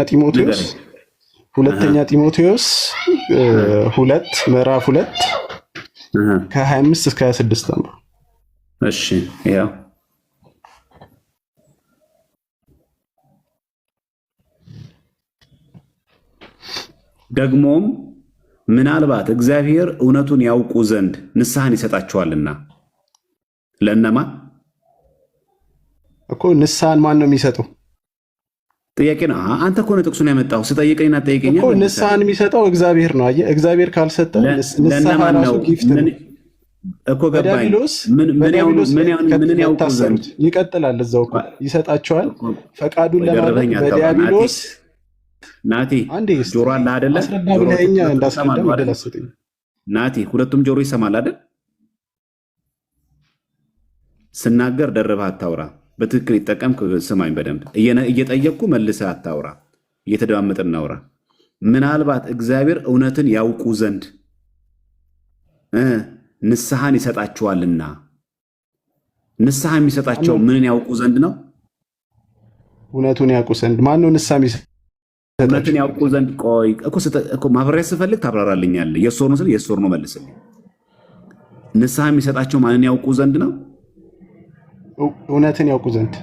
ጢሞቴዎስ 2 ምዕራፍ 2 ከ25 እስከ 26 ነው። እሺ ያው ደግሞም ምናልባት እግዚአብሔር እውነቱን ያውቁ ዘንድ ንስሐን ይሰጣቸዋልና። ለእነማ እኮ ንስሐን ማን ነው የሚሰጠው? ጥያቄ ነው። አንተ እኮ ነው ጥቅሱን ያመጣው። ስጠይቀኝና ጠይቀኝ እኮ ንስሐን የሚሰጠው እግዚአብሔር ነው። አየህ፣ እግዚአብሔር ካልሰጠ ንስሐ ራሱ ጊፍት ነው እኮ። ገባኝ። ምን ያውቁ ዘንድ ይቀጥላል። እዛው እኮ ይሰጣቸዋል ፈቃዱን ለማድረግ በዲያብሎስ ናቲ ጆሮ አለ አይደለ? አስረዳብለኛ እንዳስረዳም አደላሰጠኝ። ናቲ ሁለቱም ጆሮ ይሰማል አይደል? ስናገር ደርበህ አታውራ። በትክክል ይጠቀም። ስማኝ በደንብ እየጠየቅኩ መልሰህ አታውራ። እየተደማመጥን እናውራ። ምናልባት እግዚአብሔር እውነትን ያውቁ ዘንድ ንስሐን ይሰጣቸዋልና። ንስሐ የሚሰጣቸው ምንን ያውቁ ዘንድ ነው? እውነቱን ያውቁ ዘንድ። ማን ነው ንስሐ የሚሰጣቸው? እውነትን ያውቁ ዘንድ። ቆይ እኮ ማብራሪያ ስፈልግ ታብራራልኛለህ። የሶር ነው ስል የሶር ነው መልስልኝ። ንስሐ የሚሰጣቸው ማንን ያውቁ ዘንድ ነው? እውነትን ያውቁ ዘንድ።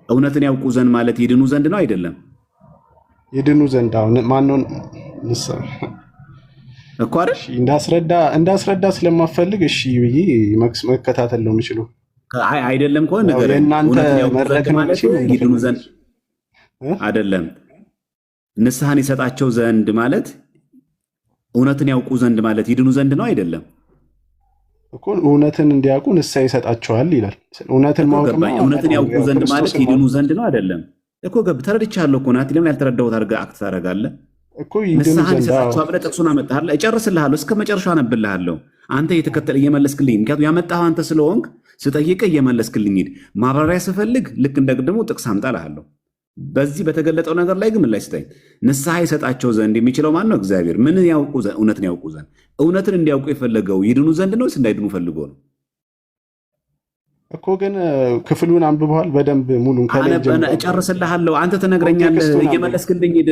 እውነትን ያውቁ ዘንድ ማለት ይድኑ ዘንድ ነው አይደለም? ይድኑ ዘንድ። አሁን ማነው ንስሐ እኮ አይደል? እንዳስረዳ ስለማፈልግ እሺ ብዬ መከታተል ነው የምችለው። አይደለም ከሆነ ነገር የእናንተ መድረክ ማለት ይድኑ ዘንድ አይደለም። ንስሐን ይሰጣቸው ዘንድ ማለት እውነትን ያውቁ ዘንድ ማለት ይድኑ ዘንድ ነው አይደለም? እኮ እውነትን እንዲያውቁ ንስሐ ይሰጣቸዋል ይላል። እውነትን ማወቅ ነው። እውነትን ያውቁ ዘንድ ማለት ይድኑ ዘንድ ነው አይደለም? እኮ ተረድቻለሁ እኮ ናቲ። ለምን ያልተረዳሁት አድርገህ አክት ታደርጋለህ? እኮ ንስሐን ይሰጣቸዋል ብለህ ጥቅሱን አመጣለህ። እጨርስልሃለሁ፣ እስከ መጨረሻው አነብልሃለሁ። አንተ እየተከተለ እየመለስክልኝ፣ ምክንያቱም ያመጣኸው አንተ ስለሆንክ ስጠይቅህ እየመለስክልኝ ሂድ። ማብራሪያ ስፈልግ ልክ እንደቅድሙ ጥቅስ አምጣልሃለሁ። በዚህ በተገለጠው ነገር ላይ ግን ምን ላይ ስጠኝ። ንስሐ ይሰጣቸው ዘንድ የሚችለው ማን ነው? እግዚአብሔር። ምን ያውቁ ዘንድ? እውነትን ያውቁ ዘንድ። እውነትን እንዲያውቁ የፈለገው ይድኑ ዘንድ ነው ወይስ እንዳይድኑ ፈልጎ ነው? እኮ ግን ክፍሉን አንብበዋል በደንብ ሙሉን እጨርስልሃለሁ። አንተ ትነግረኛለህ። እየመለስክልኝ ሂድ።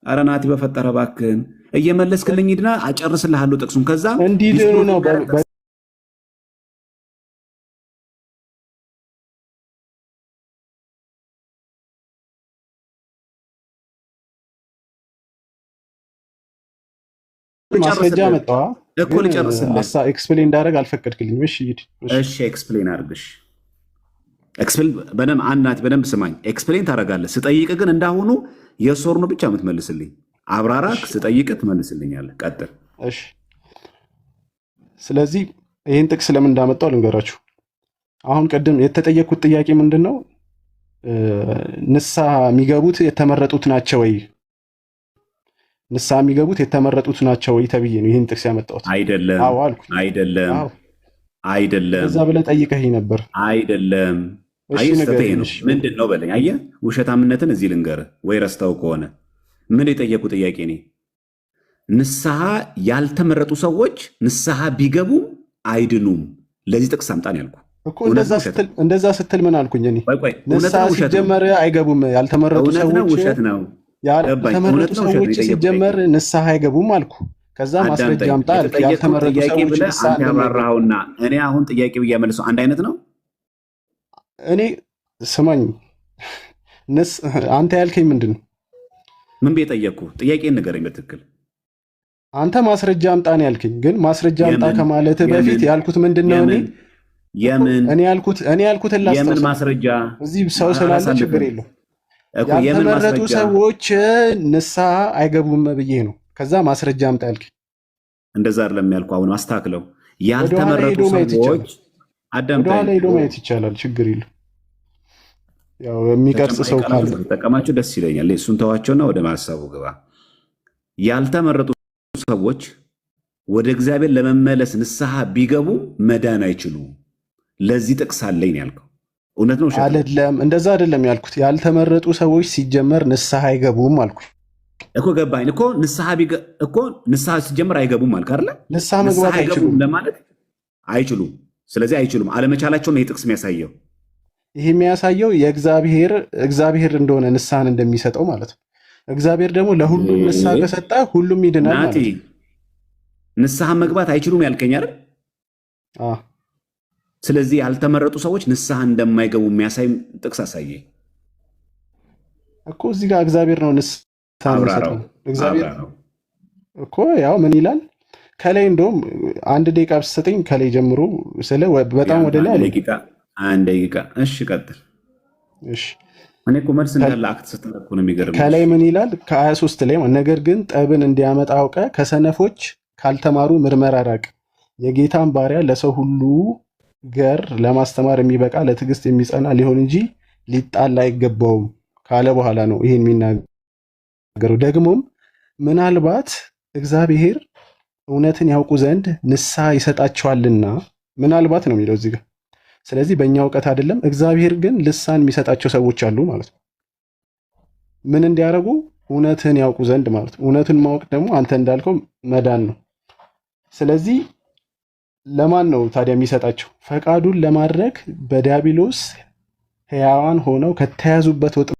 ኧረ ናቲ በፈጠረ እባክህን እየመለስክልኝ ሂድና እጨርስልሃለሁ ጥቅሱን። ከዛ እንዲድኑ ነው ማስረጃ መጣ እኮ ልጨርስልህ። ኤክስፕሌን እንዳደረግ አልፈቀድክልኝም። እሺ ሂድ። እሺ ኤክስፕሌን አድርግሽ። በደንብ አንድ ናት። በደንብ ስማኝ። ኤክስፕሌን ታደርጋለህ። ስጠይቅህ ግን እንዳሁኑ የሶር ነው ብቻ የምትመልስልኝ። አብራራ። ስጠይቅህ ትመልስልኛለህ። ቀጥል። እሺ ስለዚህ ይህን ጥቅስ ለምን እንዳመጣው ልንገራችሁ። አሁን ቅድም የተጠየቅኩት ጥያቄ ምንድን ነው? ንስሐ የሚገቡት የተመረጡት ናቸው ወይ? ንስሐ የሚገቡት የተመረጡት ናቸው ወይ ተብዬ ነው ይህን ጥቅስ ያመጣሁት። አይደለም። አዎ አልኩ። አይደለም። እዛ ብለህ ጠይቀኸኝ ነበር። አይደለም። ምንድን ነው በለኝ። አየህ፣ ውሸታምነትን እዚህ ልንገርህ ወይ ረስተው ከሆነ ምን የጠየቁ ጥያቄ እኔ ንስሐ ያልተመረጡ ሰዎች ንስሐ ቢገቡም አይድኑም። ለዚህ ጥቅስ አምጣን ያልኩ እኮ። እንደዛ ስትል ምን አልኩኝ እኔ? ንስሐ ሲጀመር አይገቡም ያልተመረጡ ሰዎች። ውሸት ነው። ያልተመረጡ ሰዎች ሲጀመር ንስሐ አይገቡም አልኩ። ከዛ ማስረጃ አምጣ አልክ። ያልተመረጡ ሰዎች ንስሐ ያባራውና እኔ አሁን ጥያቄ ብዬ መልሰው አንድ አይነት ነው። እኔ ስማኝ፣ አንተ ያልከኝ ምንድን ነው? ምን ብዬ ጠየቅኩ? ጥያቄን ንገረኝ በትክክል። አንተ ማስረጃ አምጣ ነው ያልከኝ። ግን ማስረጃ አምጣ ከማለት በፊት ያልኩት ምንድን ነው? እኔ ያልኩትን ላስታውስ። የምን ማስረጃ? እዚህ ሰው ስላለ ችግር የለው። ያልተመረጡ ሰዎች ንስሐ አይገቡም ብዬ ነው። ከዛ ማስረጃ አምጣ ያልከኝ። እንደዛ አይደለም ያልኩ። አሁን አስተካክለው። ያልተመረጡ ሰዎች ወደኋላ ሄዶ ማየት ይቻላል። ችግር የለው። ያው የሚቀርጽ ሰው ካለ ተጠቀማቸው ደስ ይለኛል። እሱን ተዋቸውና ወደ ማሳቡ ግባ። ያልተመረጡ ሰዎች ወደ እግዚአብሔር ለመመለስ ንስሐ ቢገቡ መዳን አይችሉም። ለዚህ ጥቅስ አለኝ ያልከው እውነት ነው? አይደለም። እንደዛ አይደለም ያልኩት። ያልተመረጡ ሰዎች ሲጀመር ንስሐ አይገቡም አልኩ እኮ። ገባኝ እኮ። ንስሐ ሲጀመር አይገቡም አልክ አይደለ? ንስሐ መግባት አይችሉም ለማለት አይችሉም። ስለዚህ አይችሉም። አለመቻላቸው ነው ይህ ጥቅስ የሚያሳየው። ይሄ የሚያሳየው እግዚአብሔር እንደሆነ ንስሐን እንደሚሰጠው ማለት ነው። እግዚአብሔር ደግሞ ለሁሉም ንስሐ ከሰጠ ሁሉም ይድናል ማለት ነው። ንስሐ መግባት አይችሉም ያልከኝ አይደል? ስለዚህ ያልተመረጡ ሰዎች ንስሐ እንደማይገቡ የሚያሳይ ጥቅስ አሳየ እኮ። እዚህ ጋር እግዚአብሔር ነው ንስሐ የሚሰጠው። እግዚአብሔር እኮ ያው ምን ይላል ከላይ እንደውም አንድ ደቂቃ ብትሰጠኝ ከላይ ጀምሮ ስለ በጣም ወደ ላይ አንድ ደቂቃ። እሺ ቀጥል። እሺ እኔ እኮ መልስ እንዳለ አክት ስትነኩ ነው የሚገርመው። ከላይ ምን ይላል ከ23 ላይ ነገር ግን ጠብን እንዲያመጣ አውቀ ከሰነፎች ካልተማሩ ምርመራ ራቅ፣ የጌታን ባሪያ ለሰው ሁሉ ገር ለማስተማር የሚበቃ ለትዕግስት የሚጸና ሊሆን እንጂ ሊጣል አይገባውም ካለ በኋላ ነው ይሄን የሚናገረው። ደግሞም ምናልባት እግዚአብሔር እውነትን ያውቁ ዘንድ ንስሐ ይሰጣቸዋልና ምናልባት ነው የሚለው እዚህ ጋር። ስለዚህ በእኛ እውቀት አይደለም። እግዚአብሔር ግን ልሳን የሚሰጣቸው ሰዎች አሉ ማለት ነው። ምን እንዲያደርጉ? እውነትን ያውቁ ዘንድ ማለት ነው። እውነትን ማወቅ ደግሞ አንተ እንዳልከው መዳን ነው። ስለዚህ ለማን ነው ታዲያ የሚሰጣቸው? ፈቃዱን ለማድረግ በዲያብሎስ ሕያዋን ሆነው ከተያዙበት